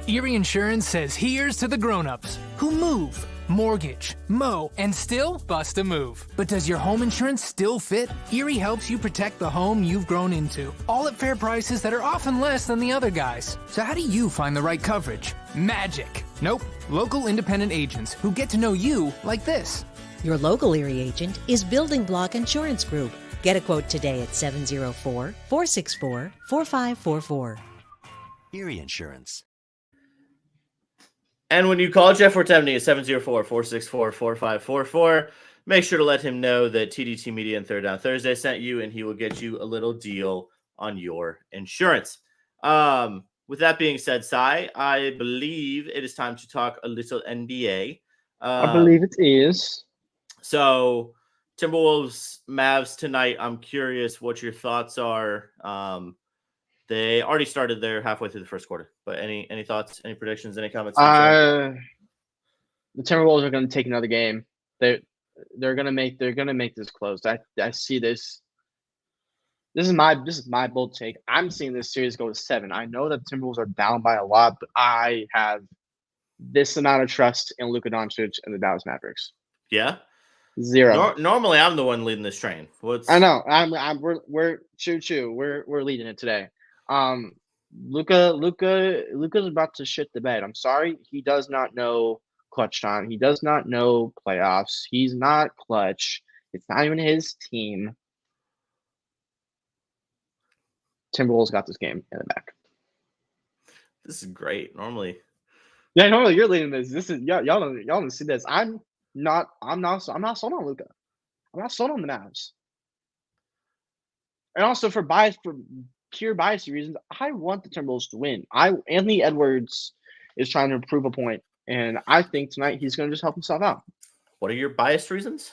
Erie Insurance says here's to the grown-ups who move, mortgage, mow, and still bust a move. But does your home insurance still fit? Erie helps you protect the home you've grown into, all at fair prices that are often less than the other guys. So how do you find the right coverage? Magic. Nope. Local independent agents who get to know you like this. Your local Erie agent is Building Block Insurance Group. Get a quote today at 704-464-4544. Erie Insurance. And when you call Jeff Fortemny at 704-464-4544, make sure to let him know that TDT Media and Third Down Thursday sent you, and he will get you a little deal on your insurance. With that being said, Sai, I believe it is time to talk a little NBA. I believe it is. So, Timberwolves, Mavs tonight. I'm curious what your thoughts are. They already started there halfway through the first quarter, but any thoughts, any predictions, any comments? The Timberwolves are going to take another game. They're going to make this close. I see this. This is my bold take. I'm seeing this series go to 7. I know that the Timberwolves are down by a lot, but I have this amount of trust in Luka Doncic and the Dallas Mavericks. Yeah. 0. Normally, I'm the one leading this train. I know. We're choo. We're leading it today. Luka's about to shit the bed. I'm sorry. He does not know clutch time. He does not know playoffs. He's not clutch. It's not even his team. Timberwolves got this game in the back. This is great. Normally you're leading this. This is y'all don't see this. I'm not sold on Luka. I'm not sold on the Mavs. And also for pure bias reasons, I want the Timberwolves to win. Anthony Edwards is trying to prove a point, and I think tonight he's going to just help himself out. What are your biased reasons?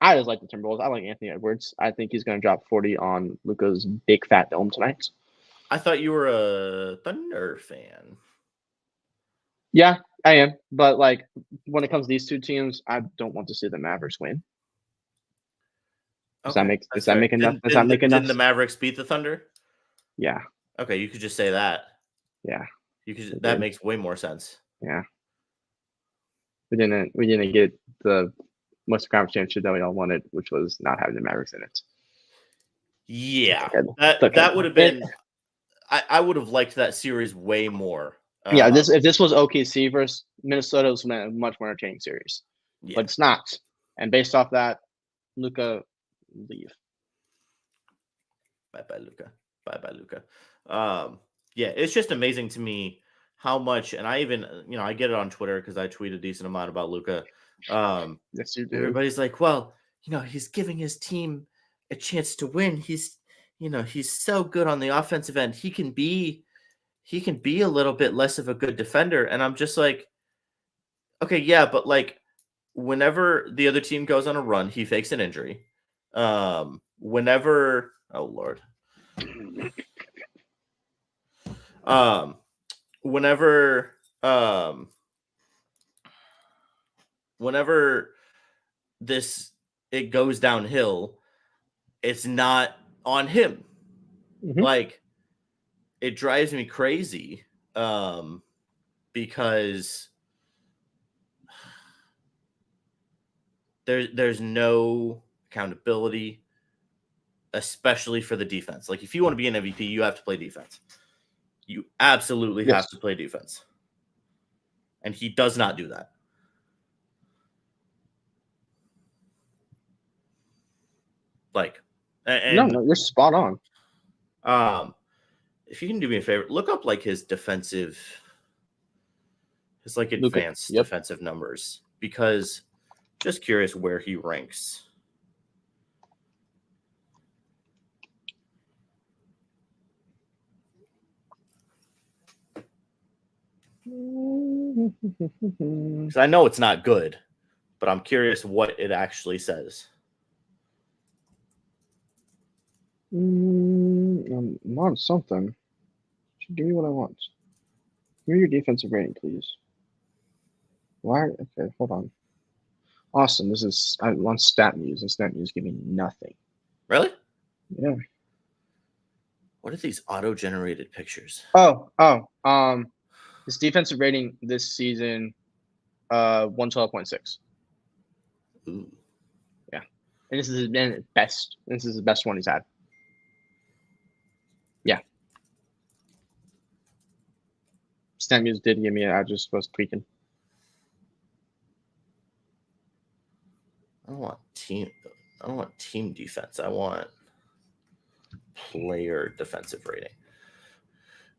I just like the Timberwolves. I like Anthony Edwards. I think he's going to drop 40 on Luka's big fat dome tonight. I thought you were a Thunder fan. Yeah, I am. But like when it comes to these two teams, I don't want to see the Mavericks win. Does that make enough? Didn't the Mavericks beat the Thunder? Yeah. Okay, you could just say that. Yeah. That makes way more sense. Yeah. We didn't get the Western Conference Championship that we all wanted, which was not having the Mavericks in it. Yeah. That would have been I would have liked that series way more. Yeah, if this was OKC versus Minnesota, it was a much more entertaining series. Yeah. But it's not. And based off that, Luka, leave. Bye, Luka. Yeah, it's just amazing to me how much, and I even, I get it on Twitter because I tweet a decent amount about Luka. Yes, you do. Everybody's like, well, he's giving his team a chance to win. He's so good on the offensive end. He can be a little bit less of a good defender. And I'm just like, okay, yeah, but like whenever the other team goes on a run, he fakes an injury. Whenever whenever it goes downhill, it's not on him. Mhm. Like, it drives me crazy because there's no accountability, especially for the defense. Like, if you want to be an MVP, you have to play defense. You absolutely have to play defense. And he does not do that. Like, and no, you're spot on. If you can do me a favor, look up like his defensive, his like advanced defensive numbers, because just curious where he ranks. Because I know it's not good, but I'm curious what it actually says. I'm on something. Give me what I want. Give me your defensive rating, please. Why? Okay, hold on. Awesome. I want StatMuse, and StatMuse give me nothing. Really? Yeah. What are these auto-generated pictures? His defensive rating this season, 112.6. Ooh. Yeah, and this is his best. This is the best one he's had. Yeah. StatMuse did give me. I just was tweaking. I don't want team defense. I want player defensive rating,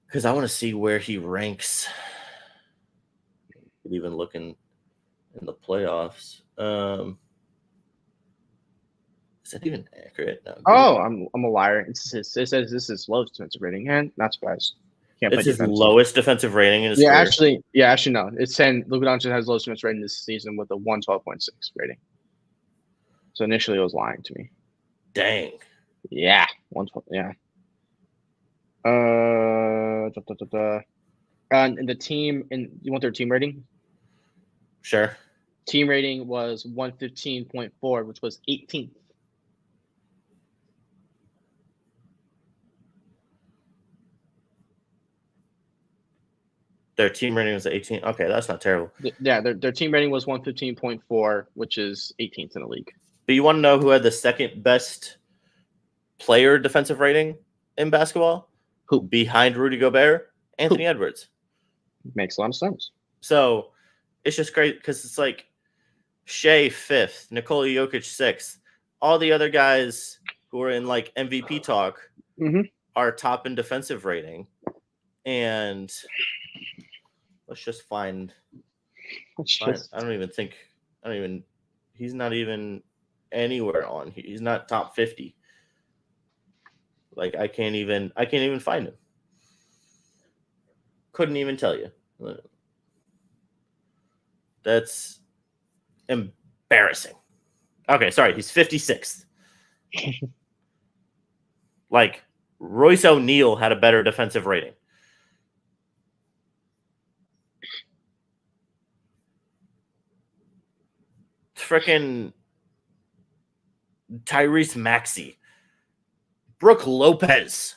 because I want to see where he ranks. Even looking in the playoffs. Is that even accurate? No. Oh, I'm a liar. It says this is his lowest defensive rating, and not surprised. It's his lowest defensive rating in his career. Actually, no. It's saying Luka Doncic has the lowest defensive rating this season with a 112.6 rating. So initially, it was lying to me. Dang. Yeah, 112. Yeah. And the team, you want their team rating? Sure. Team rating was 115.4, which was 18th. Their team rating was 18. Okay, that's not terrible. Yeah, their team rating was 115.4, which is 18th in the league. But you want to know who had the second best player defensive rating in basketball? Who? Behind Rudy Gobert? Anthony Edwards. Makes a lot of sense. So it's just great because it's like Shea 5th, Nikola Jokic 6th. All the other guys who are in like MVP talk are top in defensive rating. And let's just find. He's not even anywhere on. He's not top 50. Like I can't even find him. Couldn't even tell you. That's embarrassing. Okay, sorry, he's 56th. Like Royce O'Neal had a better defensive rating. Frickin' Tyrese Maxey, Brooke Lopez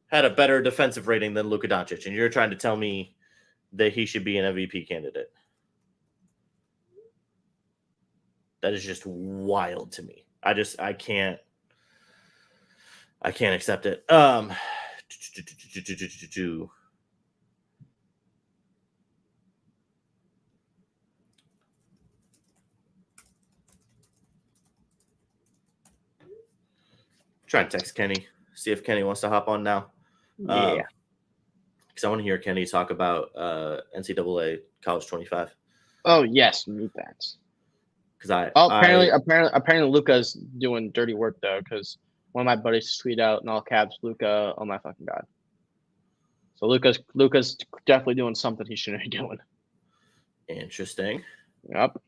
had a better defensive rating than Luka Doncic, and you're trying to tell me that he should be an MVP candidate. That is just wild to me. I can't accept it. Try and text Kenny, see if Kenny wants to hop on now. Yeah. Because I want to hear Kenny talk about NCAA College 25. Oh yes, need that. Because apparently Luka's doing dirty work though, because one of my buddies tweeted out in all caps, Luka, oh my fucking god. So Luka's definitely doing something he shouldn't be doing. Interesting. Yep.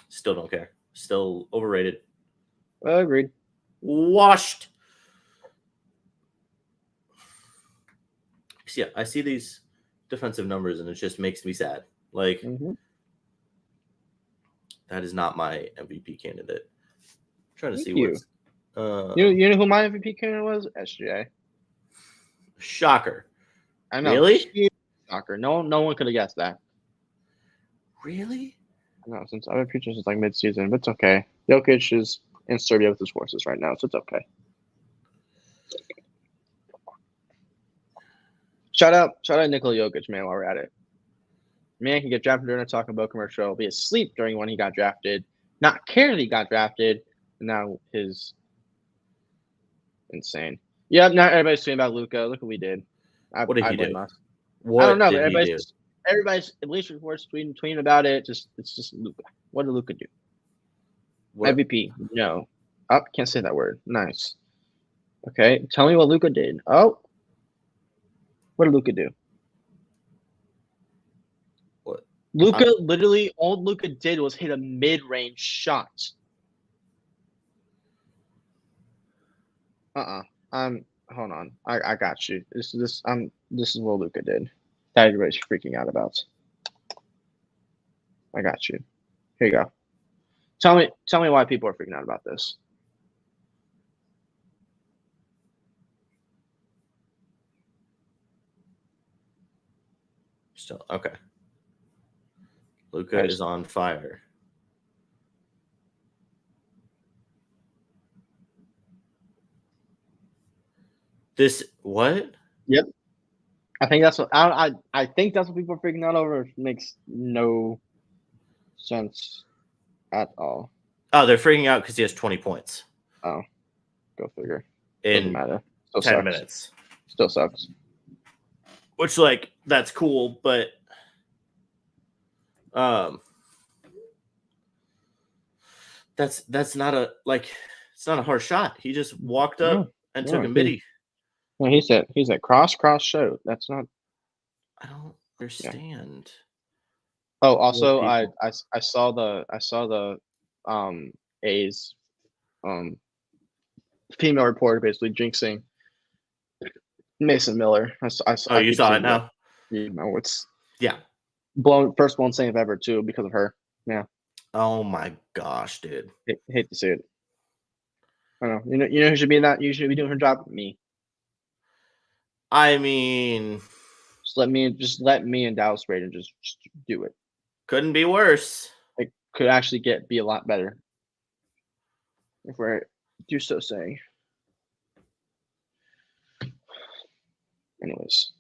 Still don't care. Still overrated. Agreed. Washed. Yeah, I see these defensive numbers and it just makes me sad. Like, that is not my MVP candidate. trying to Thank see you. what's You know who my MVP candidate was? SGA. shocker. I know. Really? Huge shocker. No one could have guessed that. Really? I know, since other futures is like mid-season, but it's okay. Jokic is in Serbia with his forces right now, so it's okay. Shout out Nikola Jokic, man, while we're at it. Man can get drafted during a Talking About commercial, be asleep during when he got drafted, not care that he got drafted, and now his insane. Yep, now everybody's tweeting about Luka. Look what we did. What did he do? Us. What I don't know, did but he do? everybody's at least reports tweeting about it. It's just Luka. What did Luka do? What- MVP. No. Oh, can't say that word. Nice. Okay, tell me what Luka did. Oh, what did Luka do? What? Luka literally all Luka did was hit a mid-range shot. Hold on. I got you. This is what Luka did. That everybody's freaking out about. I got you. Here you go. Tell me why people are freaking out about this. Still okay. Luka is on fire. This what? Yep. I think that's what I think that's what people are freaking out over. It makes no sense at all. Oh, they're freaking out because he has 20 points Oh, go figure. Doesn't in matter. Still 10 sucks. minutes. Still sucks. Which, like, that's cool, but that's not a it's not a hard shot. He just walked up and took a midi. No, he said cross show. That's not. I don't understand. Oh, also Well, I saw the A's female reporter basically jinxing Mason Miller. Oh, you saw it now? You know, it's Yeah. first blown save ever too because of her. Yeah. Oh my gosh, dude. Hate to see it. I know. You know who should be in that? You should be doing her job. Me. I mean, Just let me and Dallas Braden just do it. couldn't be worse. It could actually be a lot better if we're do so saying. Anyways,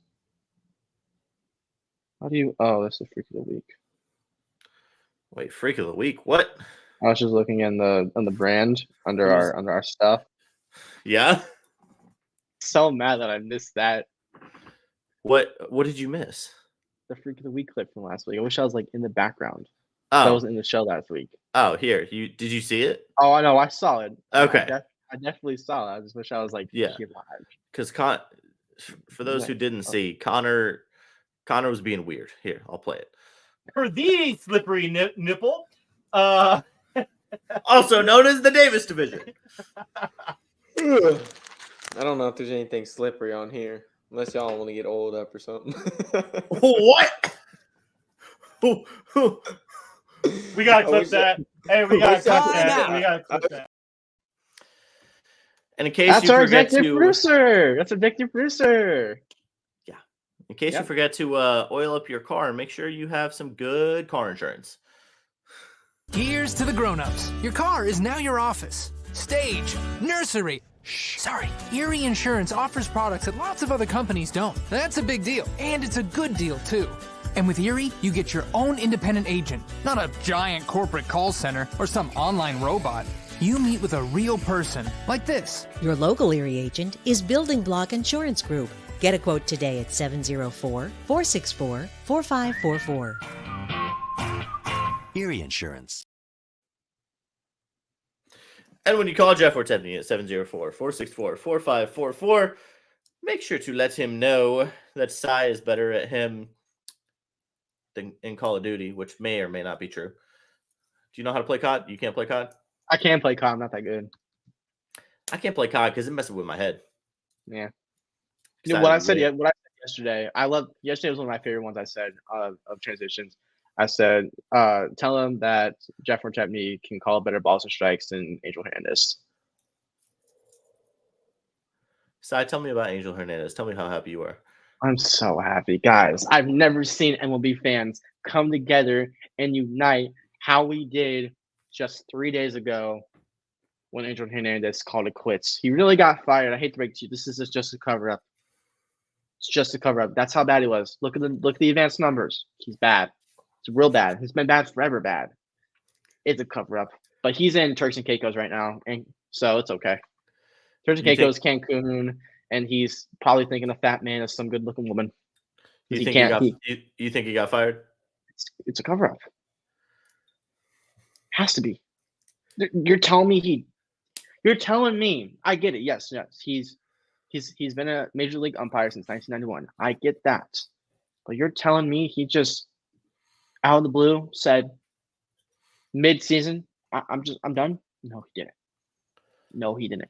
how do you? Oh, that's the freak of the week. Wait, freak of the week? What? I was just looking on the brand under our stuff. Yeah. So mad that I missed that. What did you miss? The freak of the week clip from last week. I wish I was like in the background. That Oh, was in the show last week. oh, here. Did you see it? Oh, I know. I saw it. Okay. I definitely saw it. I just wish I was like Yeah. here live. Because for those who didn't see, Connor was being weird. Here, I'll play it. For the slippery nipple. Also known as the Davis division. I don't know if there's anything slippery on here, unless y'all want to get oiled up or something. What? We gotta I clip wish that. Hey, we gotta wish clip I- that. We gotta clip that. And in case That's you our forget executive to, producer. That's our executive producer. in case you Yep. forget to oil up your car, make sure you have some good car insurance. Here's to the grown-ups. Your car is now your office, stage, nursery. Shh, sorry. Erie Insurance offers products that lots of other companies don't. That's a big deal, and it's a good deal too. And with Erie, you get your own independent agent, not a giant corporate call center or some online robot. You meet with a real person, like this. Your local Erie agent is Building Block Insurance Group. Get a quote today at 704-464-4544. Erie Insurance. And when you call Jeff Ortebny at 704-464-4544, make sure to let him know that Cy is better at him than in Call of Duty, which may or may not be true. Do you know how to play COD? You can't play COD? I can play COD, I'm not that good. I can't play COD because it messes with my head. Yeah. You know, what I said yesterday, yesterday was one of my favorite ones I said of transitions. I said, tell him that Jeff Mortepney can call better balls and strikes than Angel Hernandez. So tell me about Angel Hernandez. Tell me how happy you are. I'm so happy, guys. I've never seen MLB fans come together and unite how we did just 3 days ago when Angel Hernandez called it quits. He really got fired. I hate to break it to you. This is just a cover up. It's just a cover up. That's how bad he was. Look at the advanced numbers. He's bad. It's real bad. He's been bad forever. Bad. It's a cover up. But he's in Turks and Caicos right now, and so it's okay. Turks and Caicos, Cancun, and he's probably thinking a fat man is some good looking woman. You think he got fired? It's a cover up. Has to be. You're telling me You're telling me. I get it. Yes. He's been a major league umpire since 1991. I get that. But you're telling me he just out of the blue said mid-season, I'm done? No, he didn't.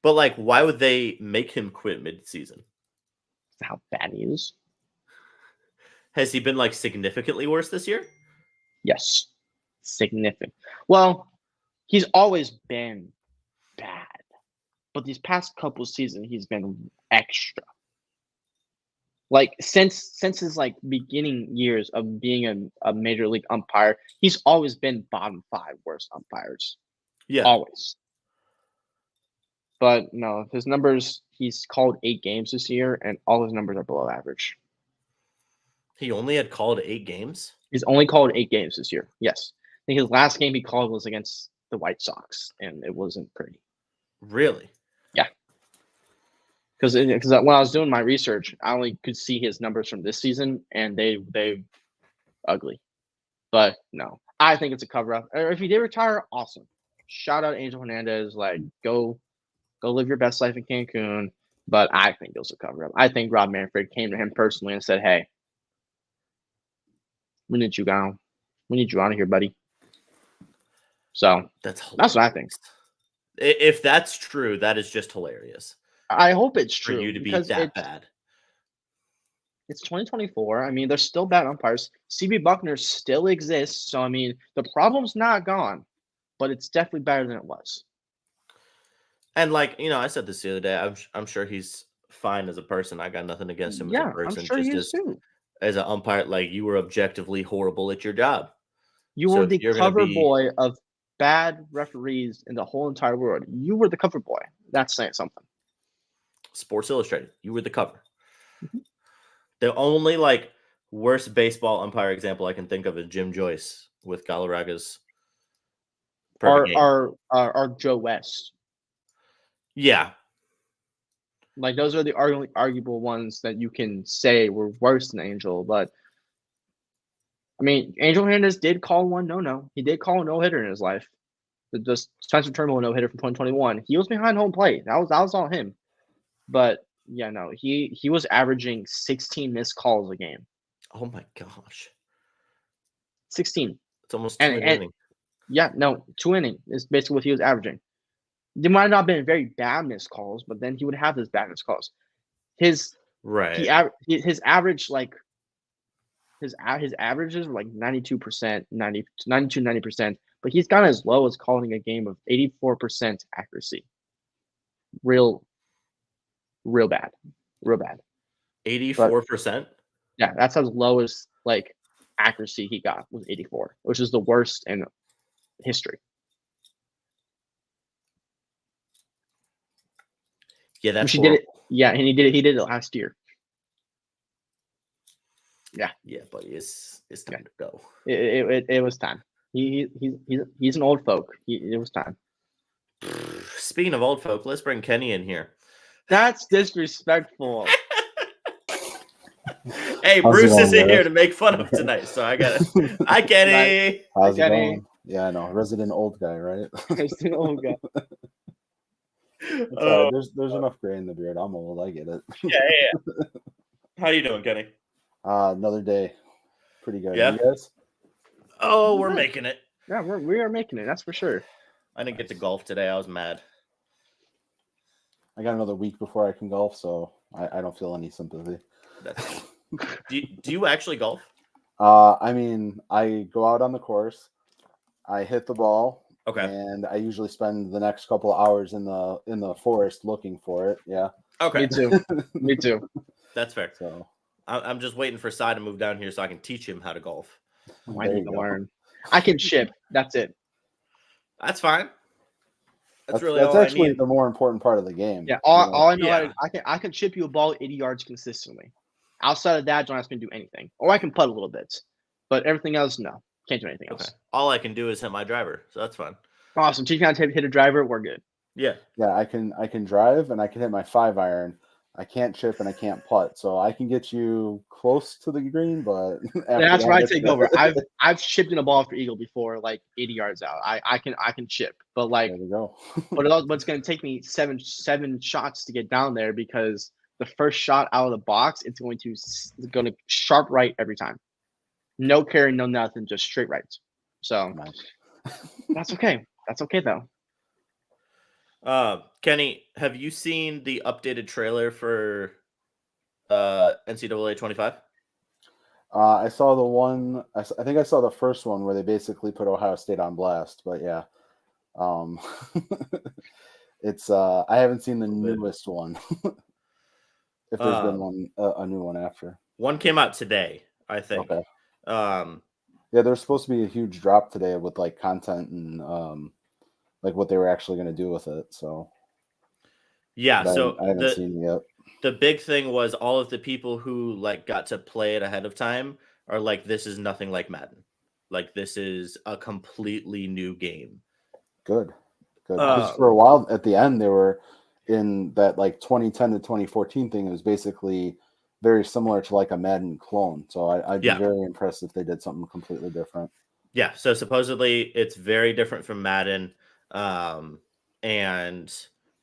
But like, why would they make him quit mid-season? How bad he is. Has he been like significantly worse this year? Yes. Significant. Well, he's always been bad. But these past couple seasons, he's been extra. Like since his like beginning years of being a major league umpire, he's always been bottom 5 worst umpires. Yeah. Always. But no, his numbers, he's called 8 games this year, and all his numbers are below average. He only had called 8 games? He's only called 8 games this year. Yes. I think his last game he called was against the White Sox, and it wasn't pretty. Really? Yeah. Because when I was doing my research, I only could see his numbers from this season, and they ugly. But no, I think it's a cover up. Or if he did retire, awesome. Shout out Angel Hernandez. Like go live your best life in Cancun. But I think it was a cover up. I think Rob Manfred came to him personally and said, "Hey, we need you down. We need you out of here, buddy." So that's what I think. If that's true, that is just hilarious. I hope it's true. For you to be that bad. It's 2024. I mean, there's still bad umpires. CB Buckner still exists. So, I mean, the problem's not gone, but it's definitely better than it was. And, like, you know, I said this the other day. I'm sure he's fine as a person. I got nothing against him as a person. I'm sure he is too. As an umpire, like, you were objectively horrible at your job. You were the cover boy of bad referees in the whole entire world. You were the cover boy. That's saying something. Sports Illustrated. You were the cover. Mm-hmm. The only like worst baseball umpire example I can think of is Jim Joyce with Galarraga's or Joe West. Yeah. Like those are the arguable ones that you can say were worse than Angel, but I mean, Angel Hernandez did call one no. He did call a no-hitter in his life. The Spencer Turnbull no-hitter from 2021. He was behind home plate. That was all him. But yeah, no, he was averaging 16 missed calls a game. Oh my gosh. 16. It's almost 2 innings. Yeah, no, 2 innings is basically what he was averaging. They might not have been very bad missed calls, but then he would have his bad missed calls. His average like his averages were like 92%, 90%, but he's gone as low as calling a game of 84% accuracy. Real bad. 84%? Yeah, that's as low as like accuracy he got was 84, which is the worst in history. Yeah, that's he did it. Yeah, and he did it last year. Yeah. Yeah, buddy, it's time to go. It was time. He's an old folk. It was time. Speaking of old folk, let's bring Kenny in here. That's disrespectful. Hey, Bruce isn't here to make fun of tonight, so I got it. Hi, Kenny. How's it going? Yeah, I know. Resident old guy, right? Resident old guy. There's enough gray in the beard. I'm old. I get it. Yeah. How you doing, Kenny? Another day. Pretty good. Yeah. You guys? Oh, we're making it. Yeah, we are making it. That's for sure. I didn't get to golf today. I was mad. I got another week before I can golf, so I don't feel any sympathy. Do you actually golf? I mean, I go out on the course, I hit the ball, Okay. and I usually spend the next couple of hours in the forest looking for it. Yeah. Okay. Me too. Me too. That's fair. So I'm just waiting for Cy to move down here so I can teach him how to golf. I there need you to go. learn. I can chip. That's it. That's fine. That's really that's all I actually need. the more important part of the game. Yeah. you know? All I know how Yeah. to, I can chip you a ball 80 yards consistently. Outside of that, don't ask me to do anything. Or I can putt a little bit, but everything else, no, can't do anything Okay. else. All I can do is hit my driver, so that's fine. Awesome. Teach me how to hit a driver. We're good. Yeah. Yeah, I can drive and I can hit my 5-iron. I can't chip and I can't putt, so I can get you close to the green, but after That's that, where I it's- take over. I've chipped in a ball for eagle before, like 80 yards out. I can chip, but like, There we go. but it's going to take me seven shots to get down there because the first shot out of the box, it's going to sharp right every time. No carry, no nothing, just straight right. So Nice. that's okay. That's okay though. Kenny, have you seen the updated trailer for NCAA 25? I saw the one. I think I saw the first one where they basically put Ohio State on blast. But yeah, it's. I haven't seen the newest one. If there's been one, a new one after. One came out today, I think. Okay. Um, Yeah, there's supposed to be a huge drop today with like content and like what they were actually going to do with it. So yeah, but so I haven't seen it yet. the big thing was all of the people who like got to play it ahead of time are like, this is nothing like Madden. Like this is a completely new game. Good. 'Cause for a while at the end, they were in that like 2010 to 2014 thing. It was basically very similar to like a Madden clone. So I'd be very impressed if they did something completely different. Yeah. So supposedly it's very different from Madden. And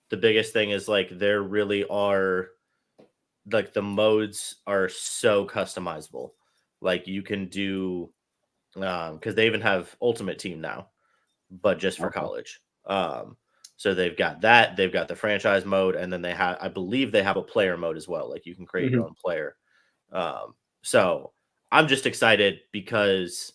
the biggest thing is like there really are like the modes are so customizable. Like you can do because they even have Ultimate Team now, but just for college. So they've got that, they've got the franchise mode, and then they have, I believe they have a player mode as well. Like you can create your own player. So I'm just excited because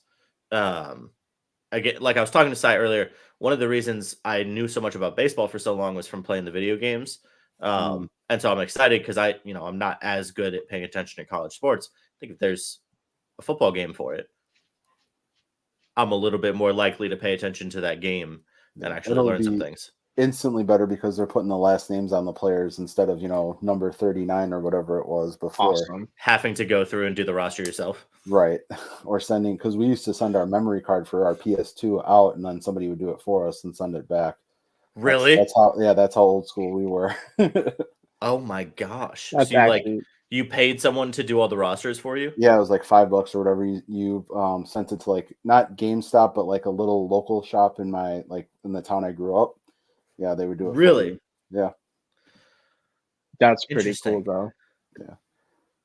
I get, like I was talking to Cy earlier, one of the reasons I knew so much about baseball for so long was from playing the video games. And so I'm excited because I'm not as good at paying attention to college sports. I think if there's a football game for it, I'm a little bit more likely to pay attention to that game and actually learn some things. Instantly better because they're putting the last names on the players instead of number 39 or whatever it was before. Awesome. Having to go through and do the roster yourself, right? Or sending, because we used to send our memory card for our PS2 out, and then somebody would do it for us and send it back. Really? That's how old school we were. Oh my gosh! That's so you paid someone to do all the rosters for you? Yeah, it was like $5 or whatever. You sent it to like not GameStop, but like a little local shop in the town I grew up. Yeah, they would do it. Really? Yeah. That's pretty cool, though. Yeah.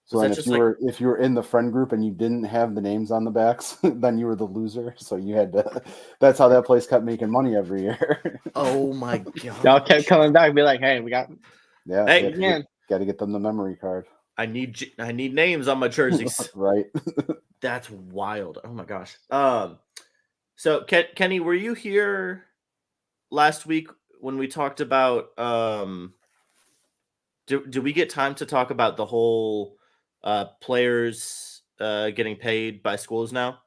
So then if you were in the friend group and you didn't have the names on the backs, then you were the loser. So you had to. That's how that place kept making money every year. Oh my god! Y'all kept coming back and be like, "Hey, we got." Yeah. Hey, got to get them the memory card. I need names on my jerseys. Right. That's wild. Oh my gosh. So Kenny, were you here last week when we talked about do we get time to talk about the whole players getting paid by schools now?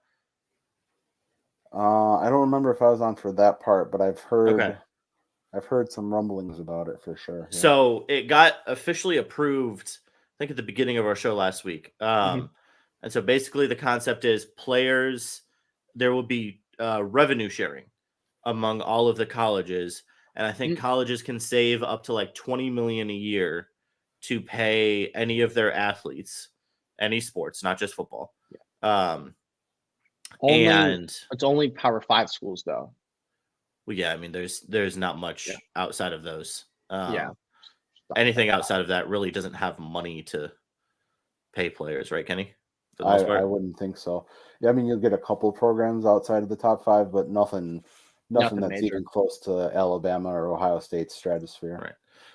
I don't remember if I was on for that part, but I've heard some rumblings about it for sure. Yeah. So it got officially approved, I think at the beginning of our show last week. And so basically the concept is there will be revenue sharing among all of the colleges. And I think colleges can save up to like $20 million a year to pay any of their athletes, any sports, not just football. Yeah. It's only Power 5 schools though. Well, yeah, I mean, there's not much outside of those. Yeah. Anything outside of that really doesn't have money to pay players, right, Kenny? I wouldn't think so. Yeah, I mean, you'll get a couple programs outside of the top 5, but nothing that's major. even close to Alabama or Ohio State's stratosphere. Right.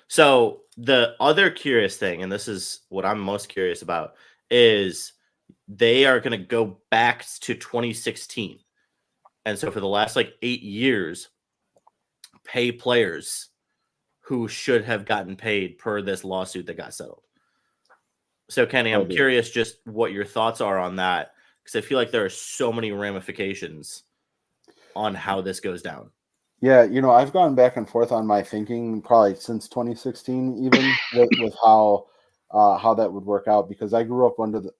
So the other curious thing, and this is what I'm most curious about, is they are going to go back to 2016. And so for the last like 8 years, pay players who should have gotten paid per this lawsuit that got settled. So Kenny, I'm curious just what your thoughts are on that, because I feel like there are so many ramifications on how this goes down. Yeah, I've gone back and forth on my thinking probably since 2016, even with how that would work out, because I grew up under the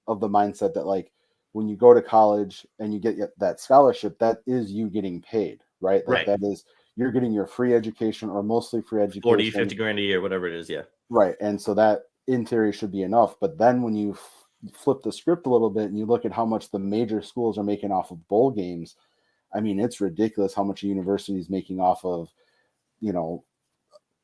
mindset that like when you go to college and you get that scholarship, that is you getting paid, right? Like that is you're getting your free education or mostly free education, 40, 50 grand a year, whatever it is. Yeah. Right. And so that in theory should be enough. But then when you flip the script a little bit and you look at how much the major schools are making off of bowl games, I mean, it's ridiculous how much a university is making off of,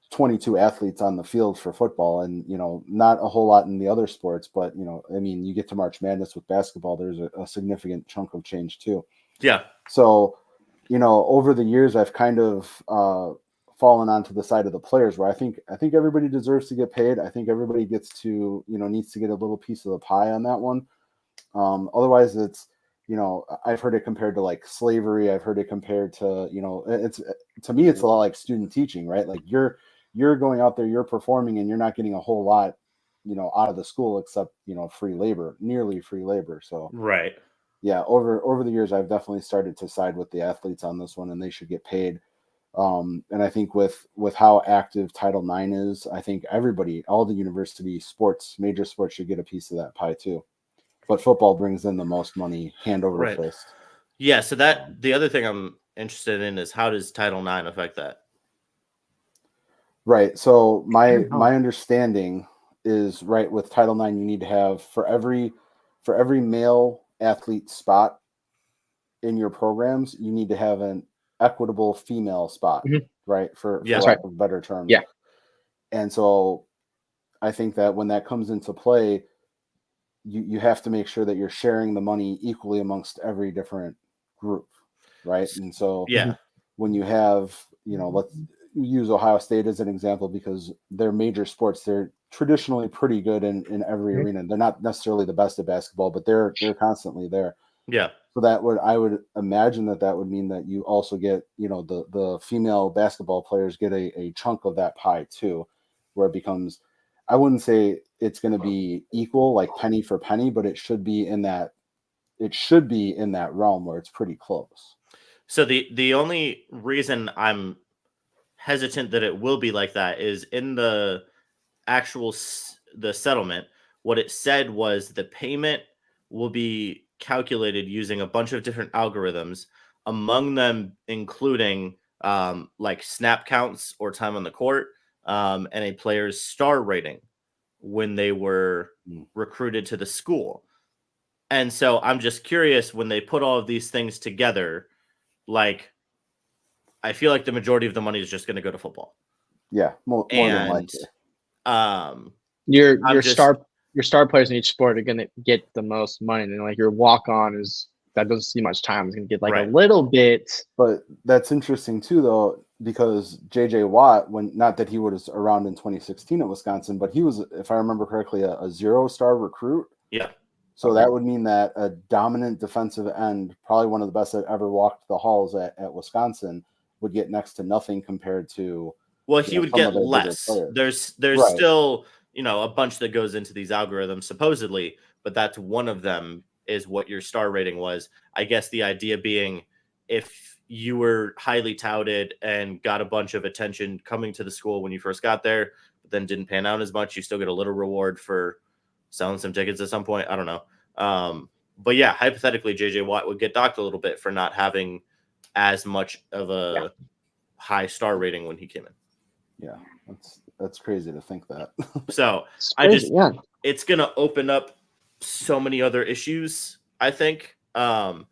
22 athletes on the field for football, and, not a whole lot in the other sports, but, I mean, you get to March Madness with basketball, there's a significant chunk of change too. Yeah. So, over the years, I've kind of fallen onto the side of the players where I think everybody deserves to get paid. I think everybody gets to, needs to get a little piece of the pie on that one. Otherwise it's, I've heard it compared to like slavery. I've heard it compared to, it's, to me, it's a lot like student teaching, right? Like you're going out there, you're performing, and you're not getting a whole lot, out of the school except, free labor, nearly free labor. So, right. Yeah. Over the years, I've definitely started to side with the athletes on this one, and they should get paid. And I think with how active Title IX is, I think everybody, all the university sports, major sports should get a piece of that pie too. But football brings in the most money hand over fist. Yeah. So the other thing I'm interested in is how does Title IX affect that? Right. So my understanding is right with Title IX, you need to have for every male athlete spot in your programs, you need to have an equitable female spot, right? For lack of a better term. Yeah. And so I think that when that comes into play, you have to make sure that you're sharing the money equally amongst every different group, right? And so when you have, let's use Ohio State as an example, because they're major sports, they're traditionally pretty good in every arena. They're not necessarily the best at basketball, but they're constantly there. Yeah. So I would imagine that would mean that you also get, the female basketball players get a chunk of that pie too, where it becomes, I wouldn't say it's going to be equal, like penny for penny, but it should be in that realm where it's pretty close. So the only reason I'm hesitant that it will be like that is in the actual the settlement, what it said was the payment will be calculated using a bunch of different algorithms, among them including like snap counts or time on the court, and a player's star rating when they were recruited to the school. And so I'm just curious, when they put all of these things together, like I feel like the majority of the money is just going to go to football. Yeah, more than likely. Your star players in each sport are going to get the most money, and like your walk on that doesn't see much time, is going to get like a little bit. But that's interesting too, though, because JJ Watt, not that he was around in 2016 at Wisconsin, but he was, if I remember correctly, a 0-star recruit. Yeah. So that would mean that a dominant defensive end, probably one of the best that ever walked the halls at Wisconsin, would get next to nothing compared to. Well, he would get less. There's still, a bunch that goes into these algorithms supposedly, but that's one of them is what your star rating was. I guess the idea being if you were highly touted and got a bunch of attention coming to the school when you first got there, but then didn't pan out as much, you still get a little reward for selling some tickets at some point. I don't know. But yeah, hypothetically, JJ Watt would get docked a little bit for not having as much of a high star rating when he came in. Yeah, that's crazy to think that. So it's going to open up so many other issues, I think. And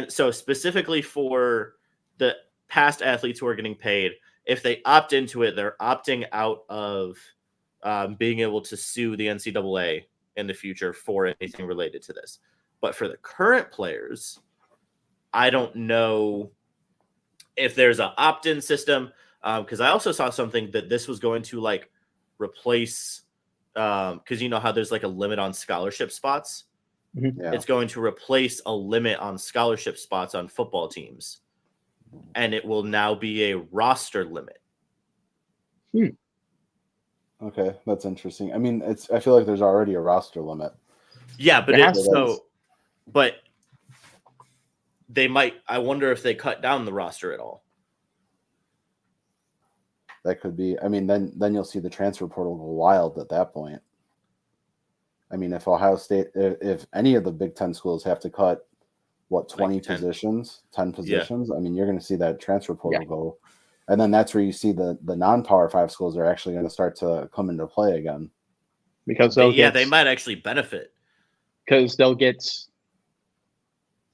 so specifically for the past athletes who are getting paid, if they opt into it, they're opting out of being able to sue the NCAA in the future for anything related to this. But for the current players, I don't know if there's an opt-in system, because I also saw something that this was going to replace, because you know how there's like a limit on scholarship spots. Yeah. It's going to replace a limit on scholarship spots on football teams, and it will now be a roster limit. Okay, that's interesting. I mean, I feel like there's already a roster limit. Yeah, but Yeah, it's so, but they might. I wonder if they cut down the roster at all. That could be. I mean, then you'll see the transfer portal go wild at that point. I mean, if Ohio State, if any of the Big Ten schools have to cut, what, 20 positions, 10 positions, I mean, you're going to see that transfer portal go. And then that's where you see the non-Power 5 schools are actually going to start to come into play again. Because they might actually benefit. Because they'll get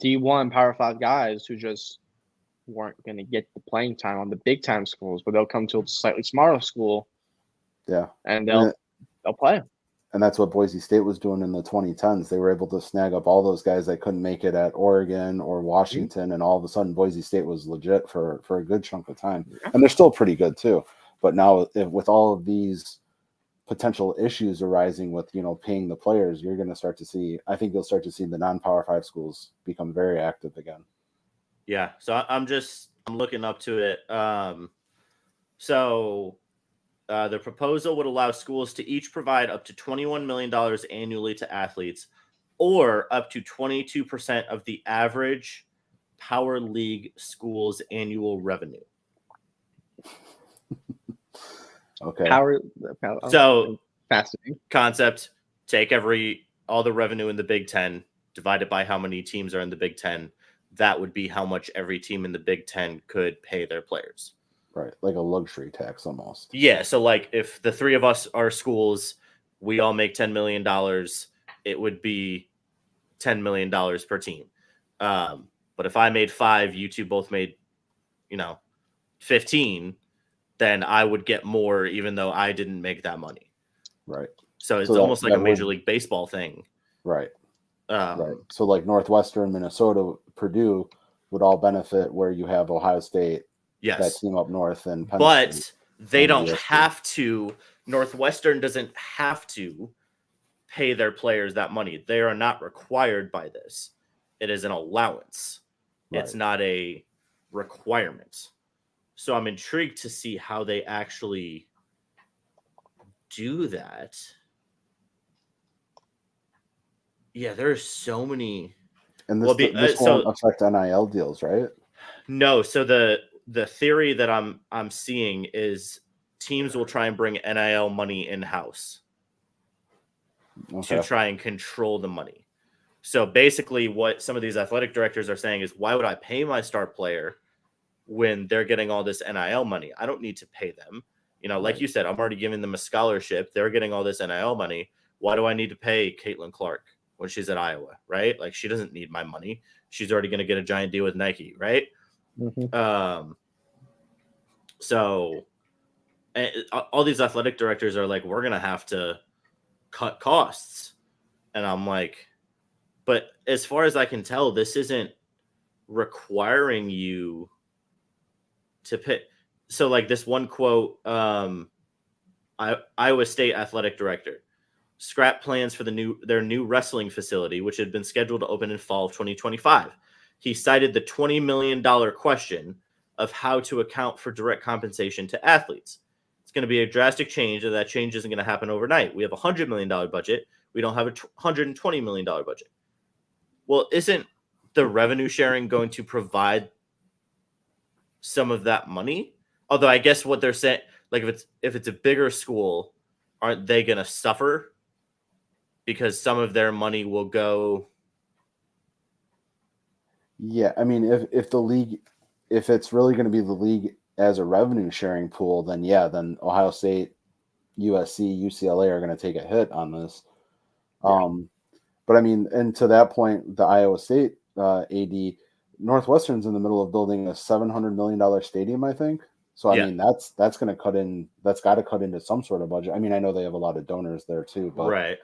D1 Power 5 guys who just weren't going to get the playing time on the big time schools, but they'll come to a slightly smaller school. Yeah. And they'll play. And that's what Boise State was doing in the 2010s. They were able to snag up all those guys that couldn't make it at Oregon or Washington, and all of a sudden Boise State was legit for a good chunk of time. And they're still pretty good too. But now with all of these potential issues arising with, paying the players, you're going to start to see, I think you'll start to see the non-Power 5 schools become very active again. Yeah. So I'm looking up to it. The proposal would allow schools to each provide up to $21 million annually to athletes, or up to 22% of the average Power League school's annual revenue. Okay. So fascinating concept: take all the revenue in the Big Ten, divide it by how many teams are in the Big Ten. That would be how much every team in the Big Ten could pay their players. Right, like a luxury tax almost. Yeah, so like if the three of us are schools, we all make $10 million, it would be $10 million per team. But if I made 5, you two both made, 15, then I would get more even though I didn't make that money. Right. So it's almost like a Major League Baseball thing. Right. Right. So like Northwestern, Minnesota, Purdue would all benefit where you have Ohio State. Yes. That team up north and but they don't have to. Northwestern doesn't have to pay their players that money. They are not required by this. It is an allowance. Right. It's not a requirement. So I'm intrigued to see how they actually do that. Yeah, there's so many. And this won't affect NIL deals, right? No. So the theory that I'm seeing is teams will try and bring NIL money in-house to try and control the money. So basically what some of these athletic directors are saying is, why would I pay my star player when they're getting all this NIL money? I don't need to pay them. Like you said, I'm already giving them a scholarship. They're getting all this NIL money. Why do I need to pay Caitlin Clark when she's at Iowa, right? Like, she doesn't need my money. She's already going to get a giant deal with Nike, right? Mm-hmm. So all these athletic directors are like, we're going to have to cut costs. And I'm like, but as far as I can tell, this isn't requiring you to pay. So like this one quote, Iowa State athletic director, scrap plans for their new wrestling facility, which had been scheduled to open in fall of 2025. He cited the $20 million question of how to account for direct compensation to athletes. It's going to be a drastic change, and that change isn't going to happen overnight. We have a $100 million budget. We don't have a $120 million budget. Well, isn't the revenue sharing going to provide some of that money? Although I guess what they're saying, like if it's a bigger school, aren't they going to suffer because some of their money will go? Yeah, I mean, if the league, if it's really going to be the league as a revenue sharing pool, then Ohio State, USC, UCLA are going to take a hit on this. Yeah. But I mean, and to that point, the Iowa State AD, Northwestern's in the middle of building a $700 million stadium, I think. So I mean, that's going to cut in. That's got to cut into some sort of budget. I mean, I know they have a lot of donors there too, but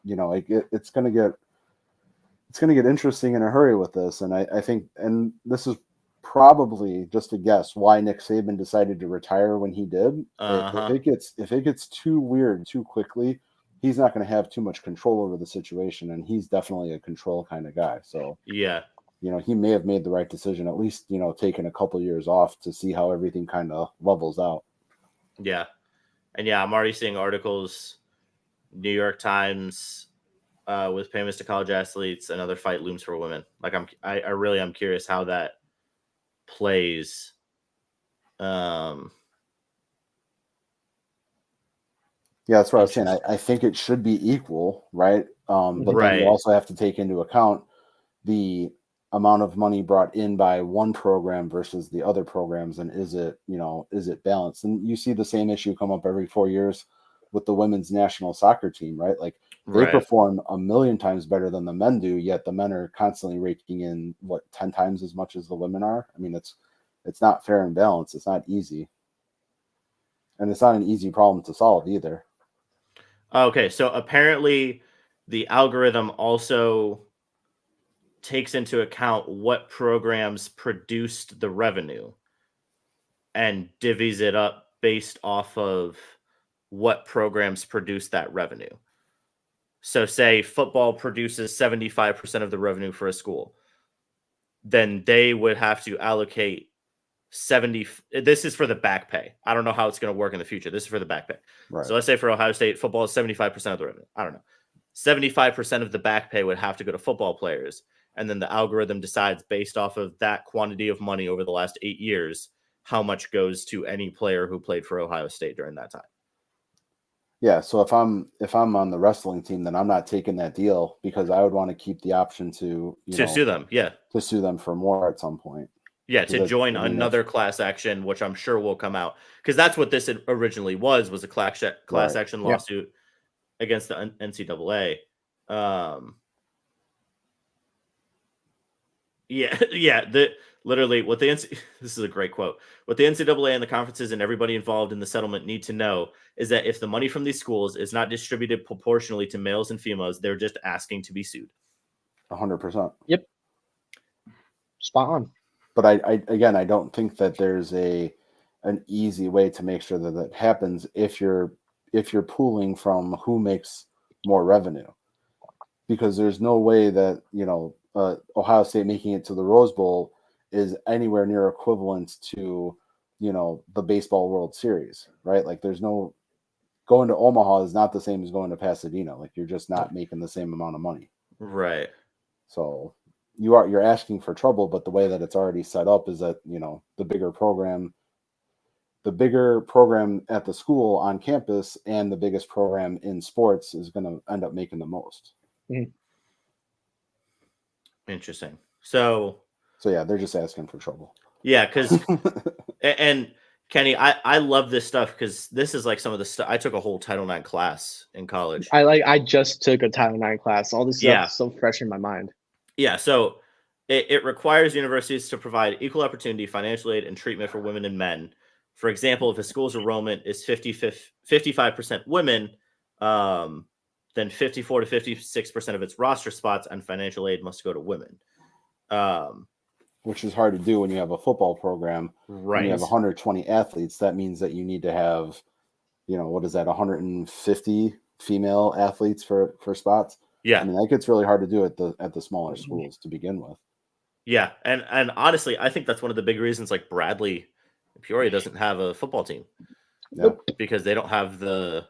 it's going to get interesting in a hurry with this. And I think, and this is probably just a guess why Nick Saban decided to retire when he did. If it gets too weird too quickly, he's not going to have too much control over the situation, and he's definitely a control kind of guy. So yeah, he may have made the right decision, at least, taking a couple years off to see how everything kind of levels out. Yeah. And yeah, I'm already seeing articles, New York Times, with payments to college athletes, another fight looms for women. Like I really am curious how that plays. Yeah, that's what I was saying. I think it should be equal, right? But then you also have to take into account the amount of money brought in by one program versus the other programs, and is it balanced? And you see the same issue come up every 4 years with the women's national soccer team, right? Like they perform a million times better than the men do, yet the men are constantly raking in 10 times as much as the women are. I mean, it's not fair and balanced. It's not easy, and it's not an easy problem to solve either. Okay, so apparently the algorithm also takes into account what programs produced the revenue and divvies it up based off of what programs produce that revenue. So say football produces 75% of the revenue for a school, then they would have to allocate 70. This is for the back pay. I don't know how it's going to work in the future. This is for the back pay. Right. So let's say for Ohio State, football is 75% of the revenue. I don't know. 75% of the back pay would have to go to football players. And then the algorithm decides based off of that quantity of money over the last 8 years, how much goes to any player who played for Ohio State during that time. Yeah. So if I'm on the wrestling team, then I'm not taking that deal because I would want to keep the option to sue them. Yeah. To sue them for more at some point. Yeah. To join another class action, which I'm sure will come out, because that's what this originally was a class action lawsuit against the NCAA. Literally what this is a great quote. What the NCAA and the conferences and everybody involved in the settlement need to know is that if the money from these schools is not distributed proportionally to males and females, they're just asking to be sued. 100%. Yep. Spot on. But I don't think that there's an easy way to make sure that happens if you're pooling from who makes more revenue, because there's no way that Ohio State making it to the Rose Bowl is anywhere near equivalent to the baseball World Series, right? Like there's no going to Omaha is not the same as going to Pasadena. Like you're just not making the same amount of money, right? So you're asking for trouble, but the way that it's already set up is that the bigger program at the school on campus and the biggest program in sports is going to end up making the most. Interesting. So yeah, they're just asking for trouble. Yeah, because and Kenny, I love this stuff because this is like some of the stuff. I took a whole Title IX class in college. I just took a Title IX class. All this stuff is so fresh in my mind. Yeah, so it requires universities to provide equal opportunity, financial aid, and treatment for women and men. For example, if a school's enrollment is 55% women, then 54 to 56% of its roster spots and financial aid must go to women. Which is hard to do when you have a football program. Right. When you have 120 athletes, that means that you need to have, what is that, 150 female athletes for spots? Yeah. I mean, that gets really hard to do at the smaller schools to begin with. Yeah. And honestly, I think that's one of the big reasons like Bradley Peoria doesn't have a football team. Yep. Because they don't have the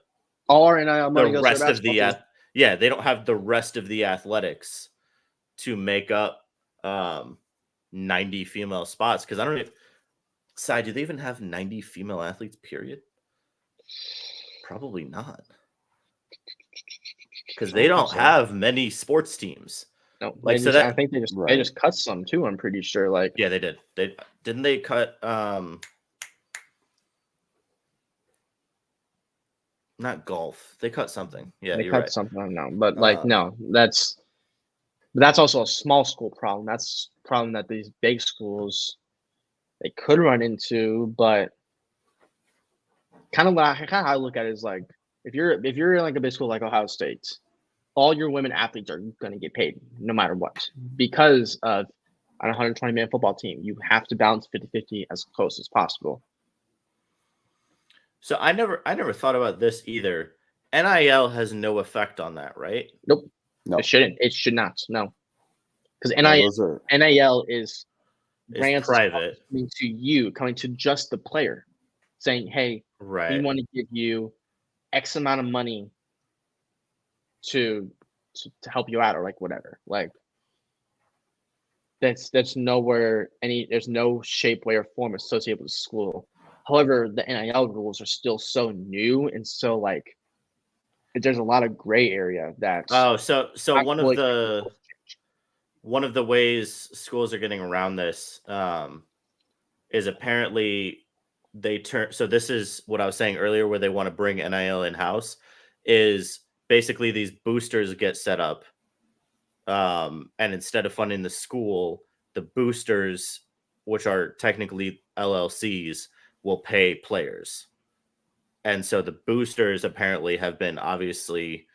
rest of the they don't have the rest of the athletics to make up 90 female spots, because I don't even do they even have 90 female athletes, period? Probably not, because they don't have many sports teams. No, I think they just cut some too. I'm pretty sure. Like yeah, they did. They cut not golf. They cut something. Yeah, they cut something. I don't know, but no, that's also a small school problem. That's a problem that these big schools they could run into, but kind of how I look at it is like if you're in like a big school like Ohio State, all your women athletes are going to get paid no matter what, because of an 120-man football team. You have to balance 50-50 as close as possible. So I never thought about this either. NIL has no effect on that, right? Nope. No. It shouldn't. It should not. No. Because No, NIL, those are NIL is It's brands private, coming to you, coming to just the player, saying, "Hey, right? we want to give you X amount of money to help you out, or like whatever." Like that's nowhere there's no shape, way, or form associated with the school. However, the NIL rules are still so new and so like there's a lot of gray area that's Oh, so not one fully- of the ways schools are getting around this is apparently they turn. So this is what I was saying earlier, where they want to bring NIL in house. Is basically these boosters get set up, and instead of funding the school, the boosters, which are technically LLCs, will pay players. And so the boosters apparently have been obviously,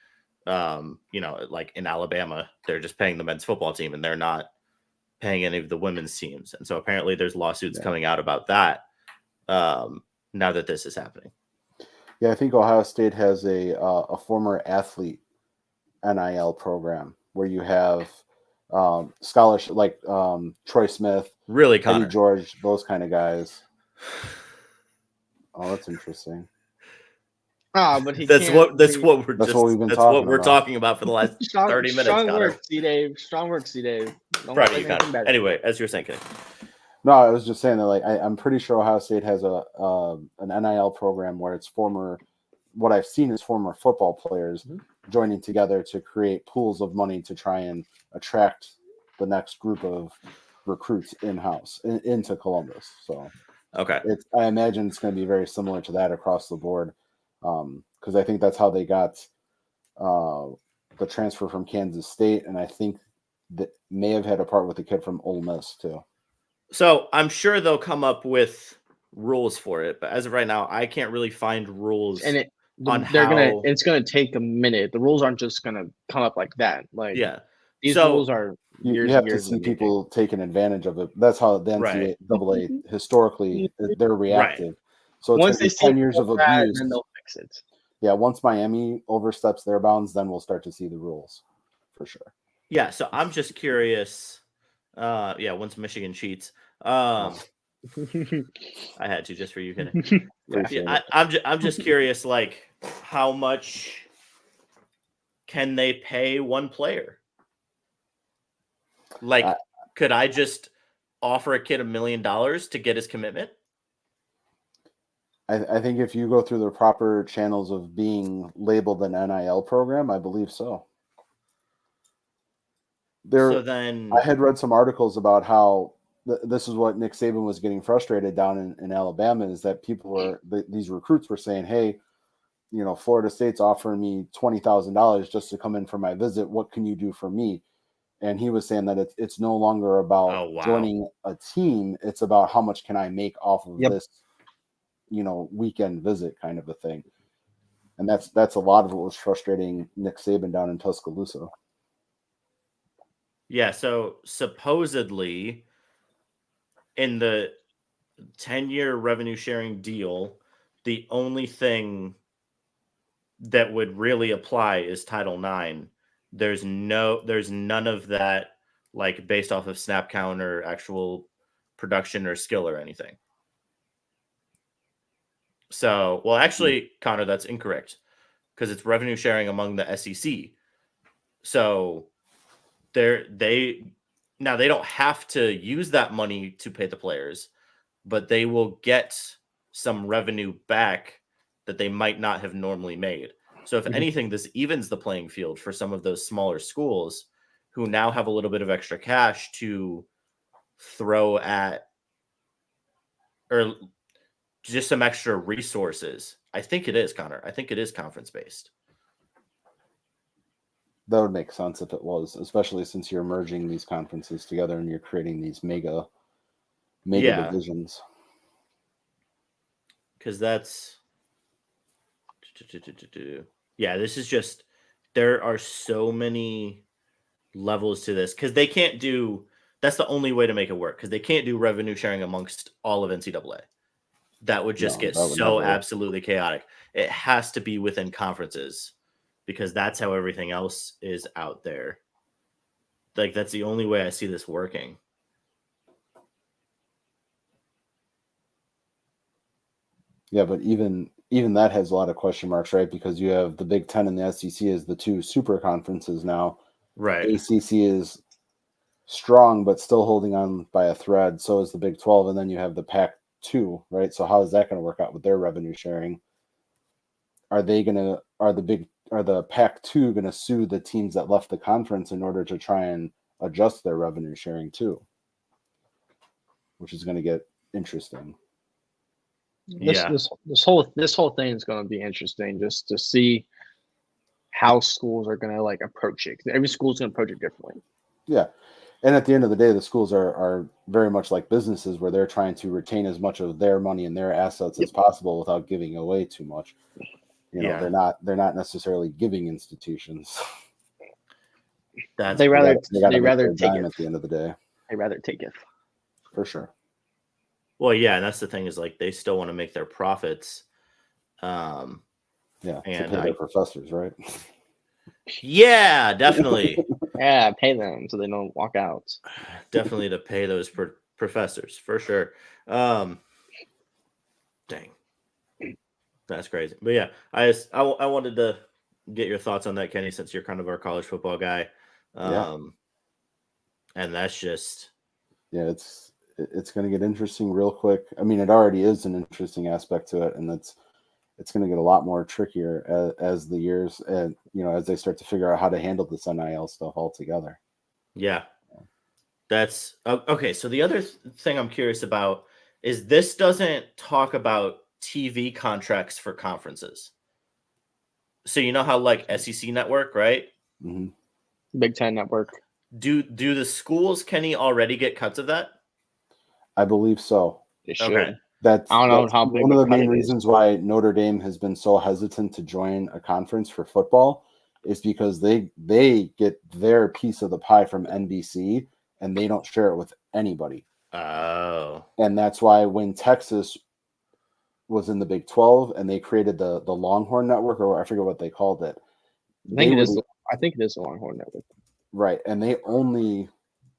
like in Alabama, they're just paying the men's football team and they're not paying any of the women's teams. And so apparently there's lawsuits coming out about that now that this is happening. Yeah, I think Ohio State has a former athlete NIL program where you have scholarship like Troy Smith, Really, Eddie Connor? George, those kind of guys. Oh, that's interesting. But That's what we're talking about for the last 30 minutes. Strong Connor. work, C-Dave. Strong work, C-Dave. Don't Proud of say you, anything Connor. better. Anyway, as you were saying, Kenny. No, I was just saying that like I'm pretty sure Ohio State has an NIL program where it's what I've seen is former football players joining together to create pools of money to try and attract the next group of recruits in-house into Columbus. So Okay. I imagine it's going to be very similar to that across the board, because I think that's how they got the transfer from Kansas State, and I think that may have had a part with the kid from Ole Miss too. So I'm sure they'll come up with rules for it, but as of right now, I can't really find rules. And how it's gonna take a minute. The rules aren't just gonna come up like that. Like these rules are you have to see people taking advantage of it. That's how the NCAA historically they're reactive. Right. So it's once they see 10 years of abuse, then they'll fix it. Yeah, once Miami oversteps their bounds, then we'll start to see the rules for sure. Yeah, so I'm just curious. Once Michigan cheats, I had to just for you, Kenny. I'm just curious, like how much can they pay one player? Like, could I just offer a kid $1 million to get his commitment? I think if you go through the proper channels of being labeled an NIL program, I believe so. I had read some articles about how this is what Nick Saban was getting frustrated down in Alabama, is that these recruits were saying, hey, Florida State's offering me $20,000 just to come in for my visit. What can you do for me? And he was saying that it's no longer about joining a team. It's about how much can I make off of this, weekend visit kind of a thing. And that's a lot of what was frustrating Nick Saban down in Tuscaloosa. Yeah, so supposedly in the 10-year revenue sharing deal, the only thing that would really apply is Title IX. There's none of that like based off of snap count or actual production or skill or anything. So, well, actually, Connor, that's incorrect because it's revenue sharing among the SEC. So they don't have to use that money to pay the players, but they will get some revenue back that they might not have normally made. So if anything, this evens the playing field for some of those smaller schools who now have a little bit of extra cash to throw at, or just some extra resources. I think it is, Connor. I think it is conference-based. That would make sense if it was, especially since you're merging these conferences together and you're creating these mega divisions. Because that's... Yeah, this is just... There are so many levels to this because they can't do... That's the only way to make it work because they can't do revenue sharing amongst all of NCAA. That would just No, get that would so never work. absolutely chaotic. It has to be within conferences because that's how everything else is out there. Like, that's the only way I see this working. Yeah, but even that has a lot of question marks, right? Because you have the Big Ten and the SEC as the two super conferences now. Right. ACC is strong, but still holding on by a thread. So is the Big 12, and then you have the Pac-2, right? So how is that going to work out with their revenue sharing? Are the Pac-2 going to sue the teams that left the conference in order to try and adjust their revenue sharing too? Which is going to get interesting. This whole thing is going to be interesting just to see how schools are going to like approach it. Every school is going to approach it differently. Yeah. And at the end of the day, the schools are very much like businesses where they're trying to retain as much of their money and their assets as possible without giving away too much. You know, they're not necessarily giving institutions. They rather take it at the end of the day. They rather take it. For sure. Well, yeah, and that's the thing is like they still want to make their profits. Yeah, and to pay their professors, right? Yeah, definitely. Yeah, pay them so they don't walk out. Definitely to pay those professors for sure. Dang, that's crazy. But yeah, I wanted to get your thoughts on that, Kenny, since you're kind of our college football guy. And that's just it's going to get interesting real quick. I mean, it already is an interesting aspect to it, and it's going to get a lot more trickier as the years and as they start to figure out how to handle this NIL stuff altogether. Yeah, that's okay. So the other thing I'm curious about is this doesn't talk about TV contracts for conferences. So you know how like SEC network, right? Mm-hmm. Big Ten network. Do the schools, Kenny, already get cuts of that? I believe so. They should. Okay. That's big one of the main reasons why Notre Dame has been so hesitant to join a conference for football is because they get their piece of the pie from NBC and they don't share it with anybody. Oh. And that's why when Texas was in the Big 12 and they created the Longhorn Network, or I forget what they called it. I think it is the Longhorn Network. Right. And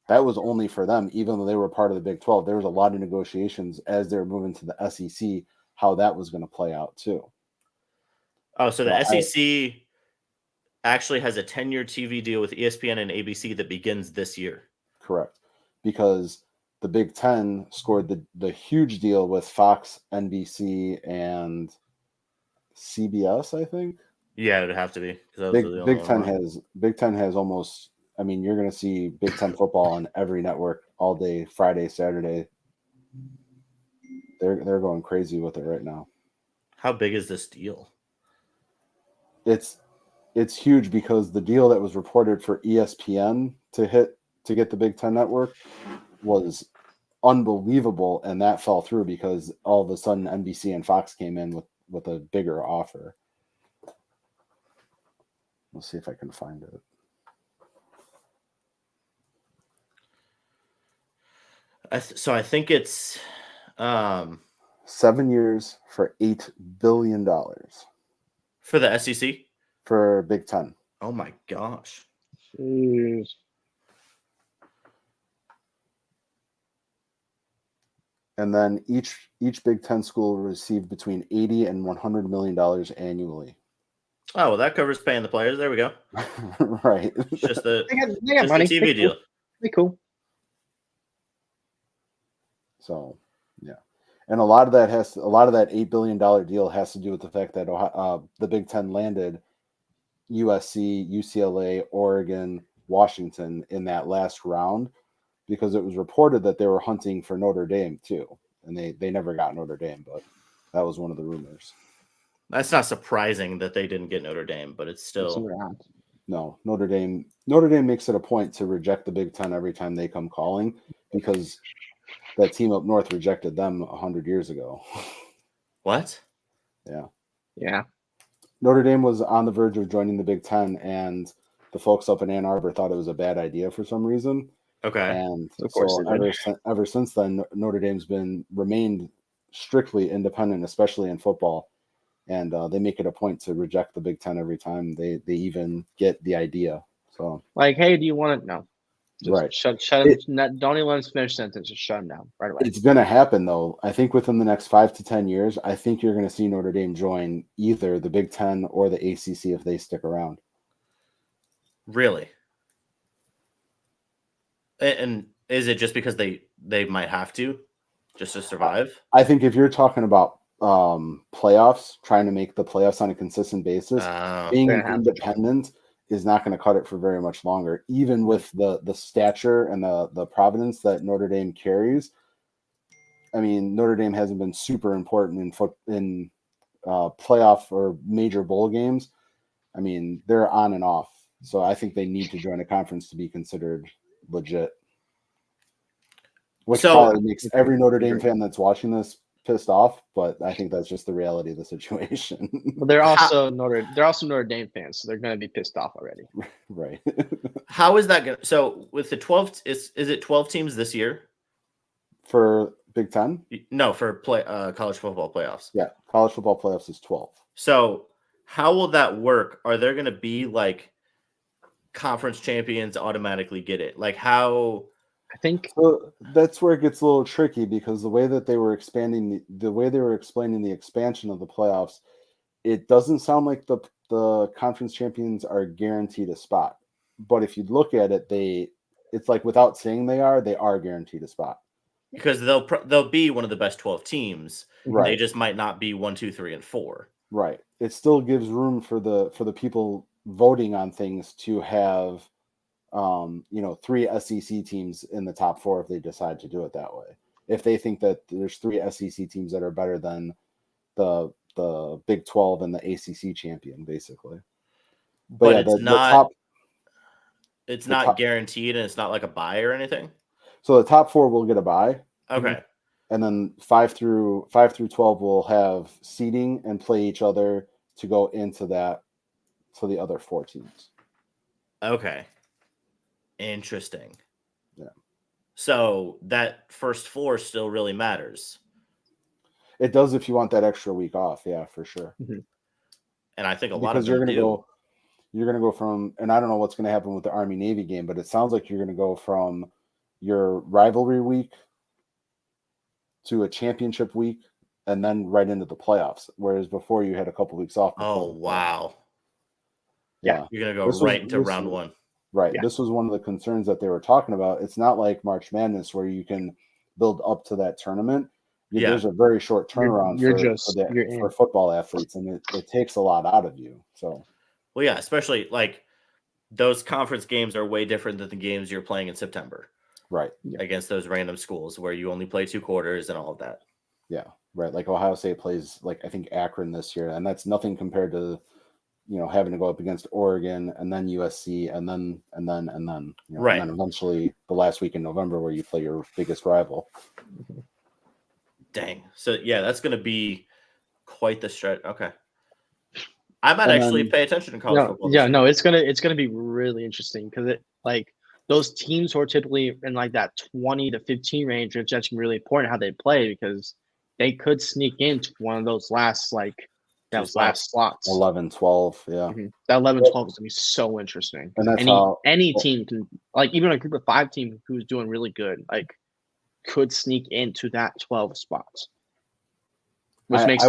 that was only for them, even though they were part of the Big 12. There was a lot of negotiations as they were moving to the SEC, how that was going to play out too. Oh, so the SEC actually has a 10-year TV deal with ESPN and ABC that begins this year. Correct. Because the Big 10 scored the huge deal with Fox, NBC, and CBS, I think. Yeah, it would have to be. Big Ten has almost. I mean, you're going to see Big Ten football on every network all day, Friday, Saturday. They're going crazy with it right now. How big is this deal? It's huge because the deal that was reported for ESPN to get the Big Ten network was unbelievable, and that fell through because all of a sudden NBC and Fox came in with a bigger offer. Let's see if I can find it. So I think it's 7 years for $8 billion for the SEC for Big Ten. Oh my gosh! Jeez. And then each Big Ten school will receive between $80 and $100 million annually. Oh well, that covers paying the players. There we go. Right. It's just the they got money. the TV deal. Be cool. So, yeah, and a lot of that $8 billion deal has to do with the fact that the Big Ten landed USC, UCLA, Oregon, Washington in that last round because it was reported that they were hunting for Notre Dame too, and they never got Notre Dame, but that was one of the rumors. That's not surprising that they didn't get Notre Dame, but it's still no. Notre Dame makes it a point to reject the Big Ten every time they come calling because that team up north rejected them 100 years ago. What? Yeah. Notre Dame was on the verge of joining the Big Ten, and the folks up in Ann Arbor thought it was a bad idea for some reason. Okay. And of course so ever since then, Notre Dame's remained strictly independent, especially in football, and they make it a point to reject the Big Ten every time they even get the idea. So, like, hey, do you want to? No, just right. Shut him. Don't even let him finish sentence. Just shut him down right away. It's going to happen, though. I think within the next 5 to 10 years, I think you're going to see Notre Dame join either the Big Ten or the ACC if they stick around. Really? And is it just because they might have to just to survive? I think if you're talking about playoffs, trying to make the playoffs on a consistent basis, being independent is not going to cut it for very much longer. Even with the stature and the provenance that Notre Dame carries, I mean, Notre Dame hasn't been super important in playoff or major bowl games. I mean, they're on and off. So I think they need to join a conference to be considered legit. Which probably makes every Notre Dame fan that's watching this pissed off, but I think that's just the reality of the situation. Well, they're also Notre Dame fans, so they're going to be pissed off already. Right. How is that going to? So with the 12, is it 12 teams this year? For Big Ten? No, for college football playoffs. Yeah, college football playoffs is 12. So how will that work? Are there going to be like conference champions automatically get it? Like how? I think that's where it gets a little tricky because the way that they were expanding, the way they were explaining the expansion of the playoffs, it doesn't sound like the conference champions are guaranteed a spot. But if you look at it, it's like without saying they are guaranteed a spot. Because they'll be one of the best 12 teams. Right. They just might not be 1, 2, 3, and 4. Right. It still gives room for the people voting on things to have 3 SEC teams in the top 4 if they decide to do it that way. If they think that there's 3 SEC teams that are better than the Big 12 and the ACC champion, basically. But yeah, it's not guaranteed, and it's not like a bye or anything. So the top 4 will get a bye. Okay. And then 5 through 12 will have seeding and play each other to go into that to the other 4 teams. Okay. Interesting. Yeah. So that first 4 still really matters. It does if you want that extra week off. Yeah, for sure. Mm-hmm. And I think a lot of them you're going to go from, and I don't know what's going to happen with the Army Navy game, but it sounds like you're going to go from your rivalry week to a championship week and then right into the playoffs. Whereas before you had a couple weeks off. Oh, wow. Yeah. You're going to go right into round 1. Right. Yeah. This was one of the concerns that they were talking about. It's not like March Madness where you can build up to that tournament. There's a very short turnaround for football athletes, and it takes a lot out of you. So, well, yeah, especially like those conference games are way different than the games you're playing in September. Right. Against those random schools where you only play 2 quarters and all of that. Yeah. Right. Like Ohio State plays I think Akron this year, and that's nothing compared to having to go up against Oregon and then USC and then right. And then eventually the last week in November where you play your biggest rival. Dang. So yeah, that's going to be quite the stretch. Okay. I might actually pay attention to college football. Yeah, no, it's gonna be really interesting because it those teams who are typically in like that 20 to 15 range, it's actually really important how they play because they could sneak into one of those last last slots. 11, 12, yeah. Mm-hmm. That 11, 12 is gonna be so interesting. And that's any team can, even a group of 5 team who's doing really good, could sneak into that 12 spots. Which makes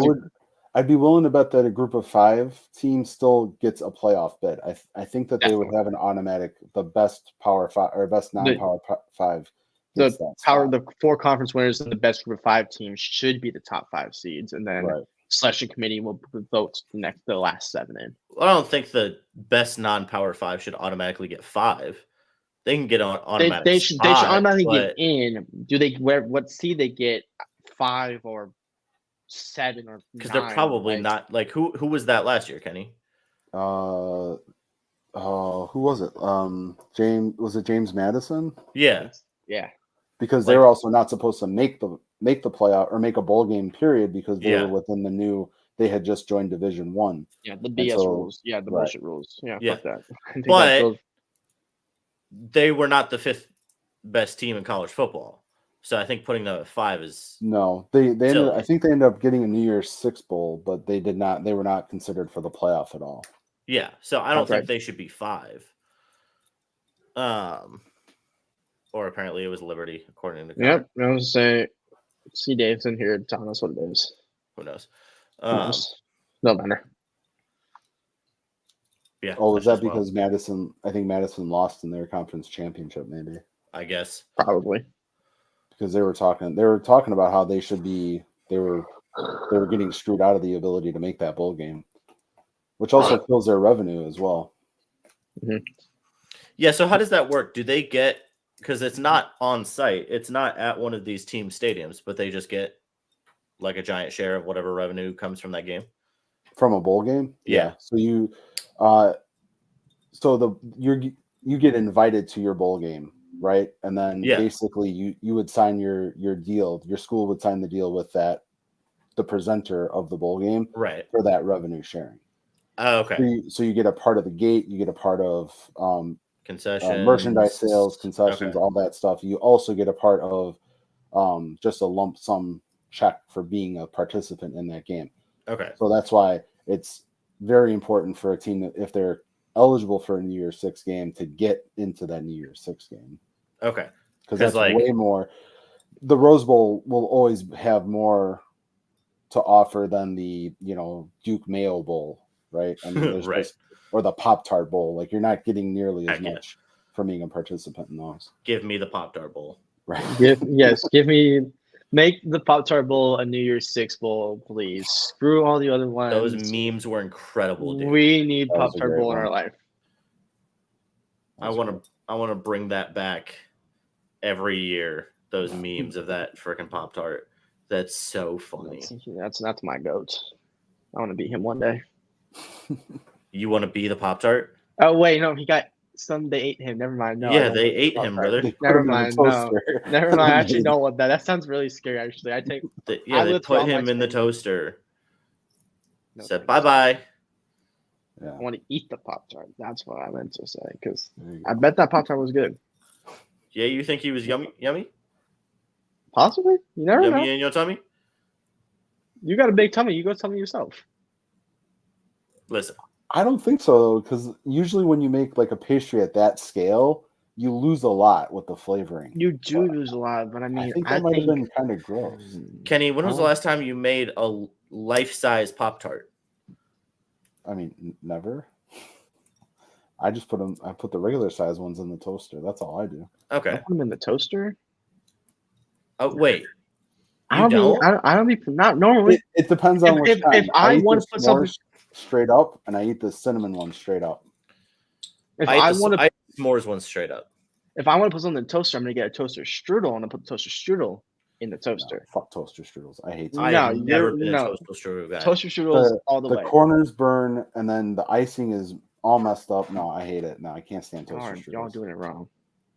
I'd be willing to bet that a group of 5 teams still gets a playoff bid. I think that they would have an automatic, the best Power 5 or best non-Power 5. The 4 conference winners and the best group of 5 teams should be the top 5 seeds, and then selection committee will vote the last 7 in. I don't think the best non-Power 5 should automatically get 5. They can get on automatic. They should automatically get in. Do they? What seed they get? 5 or 7 or 9? Because they're probably not who was that last year, Kenny? Who was it? James Madison? Yeah. Because they were also not supposed to make the playoff or make a bowl game. Period. Because they were within the new. They had just joined Division 1. Yeah, the BS rules. Yeah, the bullshit rules. Yeah, fuck that. But they were not the 5th best team in college football. So I think putting them at 5 is No, they ended. silly. I think they ended up getting a New Year's Six bowl, but they did not. They were not considered for the playoff at all. Yeah. So I don't That's think right. they should be 5. Or apparently it was Liberty, according to Connor. Yep. I was say, C. Davidson here telling us what it is. Who knows? No matter. Yeah. Oh, was that's that as well, because Madison? I think Madison lost in their conference championship, maybe I guess. Probably. because they were talking. They were talking about how they should be. They were getting screwed out of the ability to make that bowl game, which also kills their revenue as well. Yeah. So how does that work? Do they get, because it's not on site, it's not at one of these team stadiums, but they just get like a giant share of whatever revenue comes from that game? From a bowl game, Yeah. So you, you get invited to your bowl game, right? And then basically you would sign your deal. Your school would sign the deal with the presenter of the bowl game, right, for that revenue sharing. Oh, okay. So you get a part of the gate. You get a part of Concessions, merchandise sales, concessions, Okay. all that stuff. You also get a part of just a lump sum check for being a participant in that game. Okay. So that's why it's very important for a team that, if they're eligible for a New Year's Six game, to get into that New Year's Six game. Okay. Because that's like, way more. The Rose Bowl will always have more to offer than the Duke Mayo Bowl, right? I mean, there's Right. or the Pop-Tart Bowl. Like, you're not getting nearly as Heck yeah. much from being a participant in those. Give me the Pop-Tart Bowl. Right. Make the Pop-Tart Bowl a New Year's Six bowl, please. Screw all the other ones. Those memes were incredible, dude. We need That was a Pop-Tart great Bowl in our one. life. I want to bring that back every year. Those memes of that freaking Pop-Tart. That's so funny. That's my goat. I want to beat him one day. You want to be the Pop-Tart? Oh wait, no, they ate him. Never mind. No, I Yeah, don't they want ate Pop-Tart. him, brother. They put Never him in a mind, no. toaster. Never mind. I actually don't want that. That sounds really scary. Actually, I take. They literally put all my him in the spending. toaster. No, Said thanks. bye-bye. Yeah. I want to eat the Pop-Tart. That's what I meant to say. Because There you I go. bet that Pop-Tart was good. Yeah, you think he was yummy? Possibly. You never know. Yummy in your tummy? You got a big tummy. You go tell me yourself. Listen, I don't think so, though, because usually when you make like a pastry at that scale, you lose a lot with the flavoring. You do lose a lot, but I mean, I think that might have been kind of gross. Kenny, when was the Oh. last time you made a life-size Pop-Tart? I mean, never. I just put them. I put the regular size ones in the toaster. That's all I do. Okay. I put them in the toaster. Oh, wait. I You don't. don't? I don't be not normally. It depends on which If kind. I eat want the to put something, s'mores straight up, and I eat the cinnamon one straight up. if I I ate want to, I ate the s'mores one straight up. if I want to put something in the toaster, I'm gonna get a toaster strudel and I put the toaster strudel in the No, toaster. fuck toaster strudels. I hate. I No, have never you're- been no. a toaster strudel guy. Toaster strudels all the way. corners burn, and then the icing is all messed up. No, I hate it. No, I can't stand toaster Darn, strudels. y'all doing it wrong.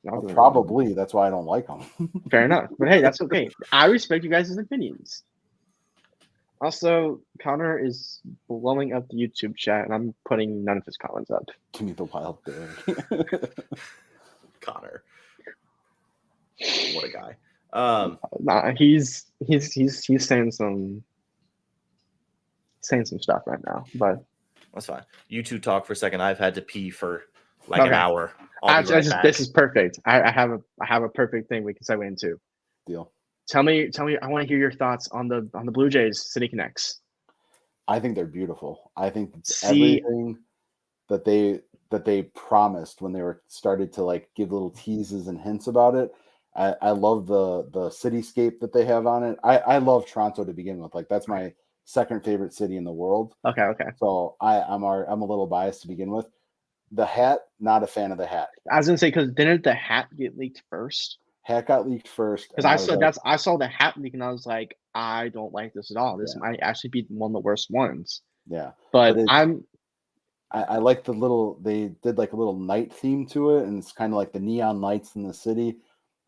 Y'all doing it Probably that's why I don't like them. wrong. Fair enough, but hey, that's okay. I respect you guys' opinions. Also, Connor is blowing up the YouTube chat, and I'm putting none of his comments up. Give me the wild berry. Connor. What a guy. Nah, he's saying some stuff right now, but That's fine. You two talk for a second. I've had to pee for like an Okay. hour. I'll be right back. this is perfect. I have a perfect thing we can segue into. Deal. Tell me. I want to hear your thoughts on the Blue Jays City Connects. I think they're beautiful. I think it's See- everything that they promised when they were started to like give little teases and hints about it. I love the cityscape that they have on it. I love Toronto to begin with. Like, that's my second favorite city in the world. Okay. So I'm a little biased to begin with. The hat, not a fan of the hat. I was gonna say, because didn't the hat get leaked first? Hat got leaked first. Because and I saw the hat leak and I was like, I don't like this at all. This might actually be one of the worst ones. yeah. But But I like they did like a little night theme to it, and it's kind of like the neon lights in the city.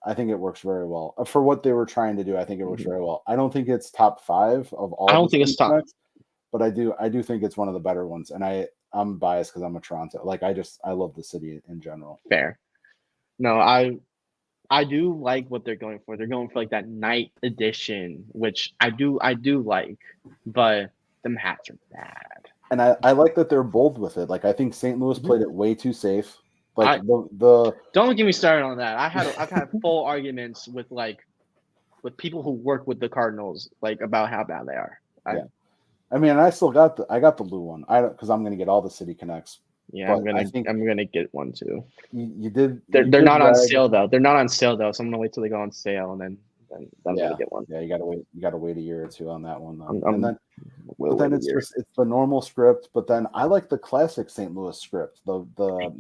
I think it works very well for what they were trying to do. I think it works very well. I don't think it's top 5 of all. I don't the think it's City top. Connects, but I do think it's one of the better ones. And I'm biased because I'm a Toronto. Like, I love the city in general. Fair. No, I I do like what they're going for. They're going for like that night edition, which I do like, but them hats are bad. And I like that they're bold with it. Like I think St. Louis played it way too safe. Like the don't get me started on that. I've had full arguments with people who work with the Cardinals like about how bad they are. I mean, I still got the Lou one. Because I'm gonna get all the City Connects. Yeah, I'm gonna get one too. You did. They're not on sale though. They're not on sale though, so I'm gonna wait till they go on sale and then I'm gonna get one. Yeah, you gotta wait. You gotta wait a year or two on that one though. But then it's the normal script. But then I like the classic St. Louis script, the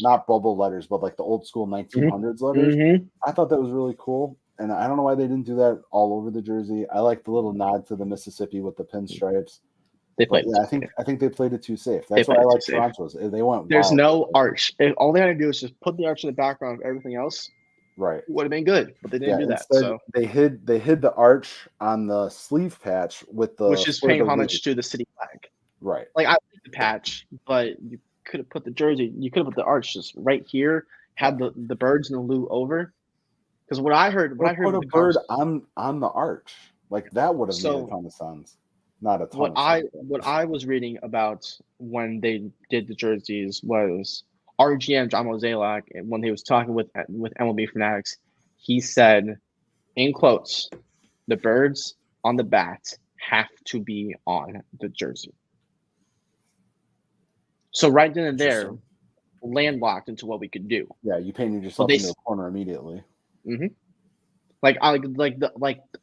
not bubble letters, but like the old school 1900s letters. Mm-hmm. I thought that was really cool, and I don't know why they didn't do that all over the jersey. I like the little nod to the Mississippi with the pinstripes. They played. Yeah, I think they played it too safe. That's why I like Toronto's. They went. There's wild. no arch. All they had to do is just put the arch in the background of everything else. Right. Would have been good, but they didn't do that. Instead, So they hid the arch on the sleeve patch with the which is paying homage to the city flag. Right. Like I like the patch, but you could have put the jersey. You could have put the arch just right here. Had the birds and the Lou over. Because what I heard, put a bird on the arch, like that would have made a ton of sense. Not a ton. What I was reading about when they did the jerseys was RGM John Mozeliak, and when he was talking with MLB Fanatics, he said, in quotes, the birds on the bat have to be on the jersey. So right then and there, landlocked into what we could do. Yeah, you painted yourself into a corner immediately. Mm-hmm. I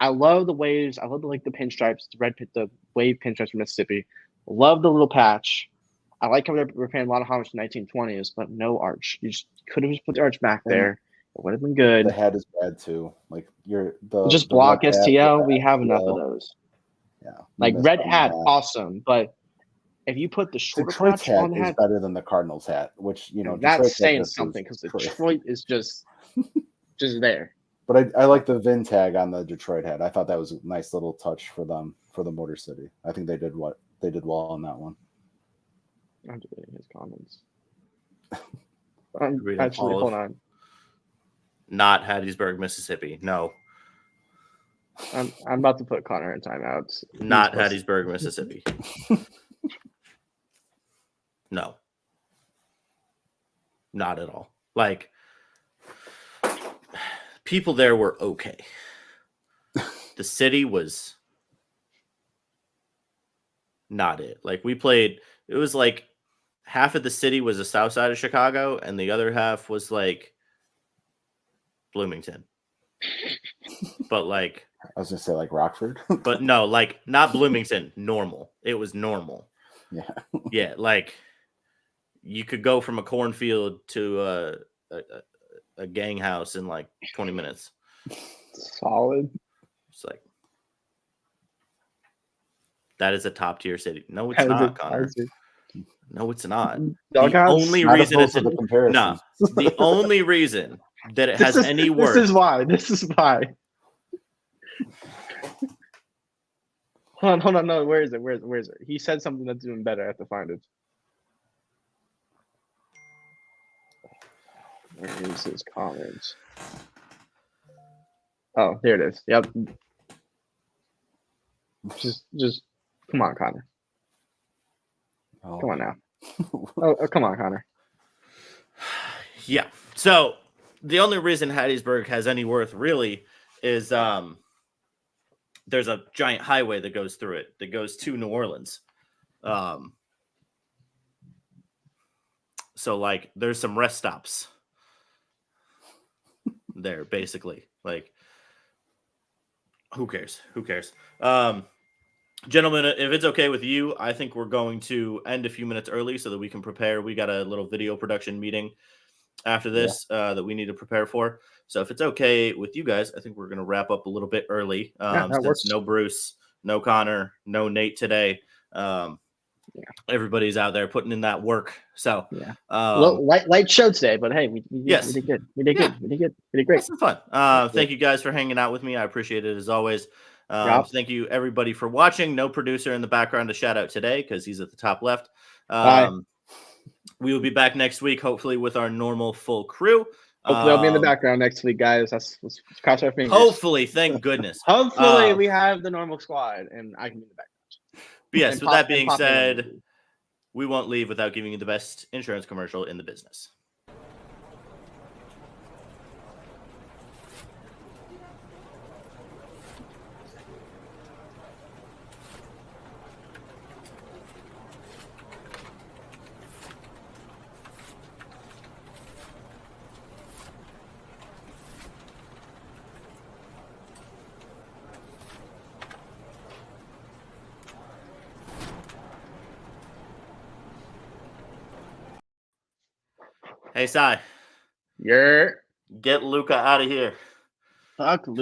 love the waves. I love the pinstripes, the wave pinstripes from Mississippi. Love the little patch. I like how we're paying a lot of homage to 1920s, but no arch. You just could have just put the arch back there. It would have been good. The hat is bad too. Like just block STL. We have enough of those. Yeah. Like red hat, awesome, but if you put the shorter Detroit's patch on the hat, is better than the Cardinals hat, which that's Detroit's saying something because Detroit is just there. But I like the VIN tag on the Detroit hat. I thought that was a nice little touch for them for the Motor City. I think they did well on that one. I'm just reading his comments. Actually, hold on. Not Hattiesburg, Mississippi. No. I'm about to put Connor in timeout. Not Hattiesburg, Mississippi. No. Not at all. Like, people there were okay. The city was not it. Like, we played, it was like half of the city was the south side of Chicago, and the other half was like Bloomington. But like, I was gonna say like Rockford. But no, like not Bloomington, normal. It was normal. Yeah. Yeah, like you could go from a cornfield to a gang house in like 20 minutes. Solid. It's like that is a top tier city. No, it's not, Connor. No, it's not. The only reason it's the only reason that it has any worth. This is why. Hold on. No, where is it? He said something that's even better. I have to find it. Where is his comments? Oh, there it is. Yep. Just come on, Connor. Come on now. Oh, come on, Connor. Yeah. So the only reason Hattiesburg has any worth really is there's a giant highway that goes through it that goes to New Orleans. So like there's some rest stops there, basically. Like, who cares? Gentlemen, if it's okay with you, I think we're going to end a few minutes early so that we can prepare. We got a little video production meeting after this that we need to prepare for. So if it's okay with you guys, I think we're going to wrap up a little bit early. Since no Bruce, no Connor, no Nate today. Everybody's out there putting in that work. So light show today, but hey, we did good. We did great. That's fun. Thank you guys for hanging out with me. I appreciate it as always. Thank you everybody for watching. No producer in the background to shout out today because he's at the top left. We will be back next week, hopefully with our normal full crew. Hopefully, I'll be in the background next week, guys. Let's cross our fingers. Hopefully, thank goodness. Hopefully, we have the normal squad, and I can be in the background. But yes, And with that and being pop in on said, YouTube. we won't leave without giving you the best insurance commercial in the business. Hey, Sai, You're get Luca out of here. fuck Luca.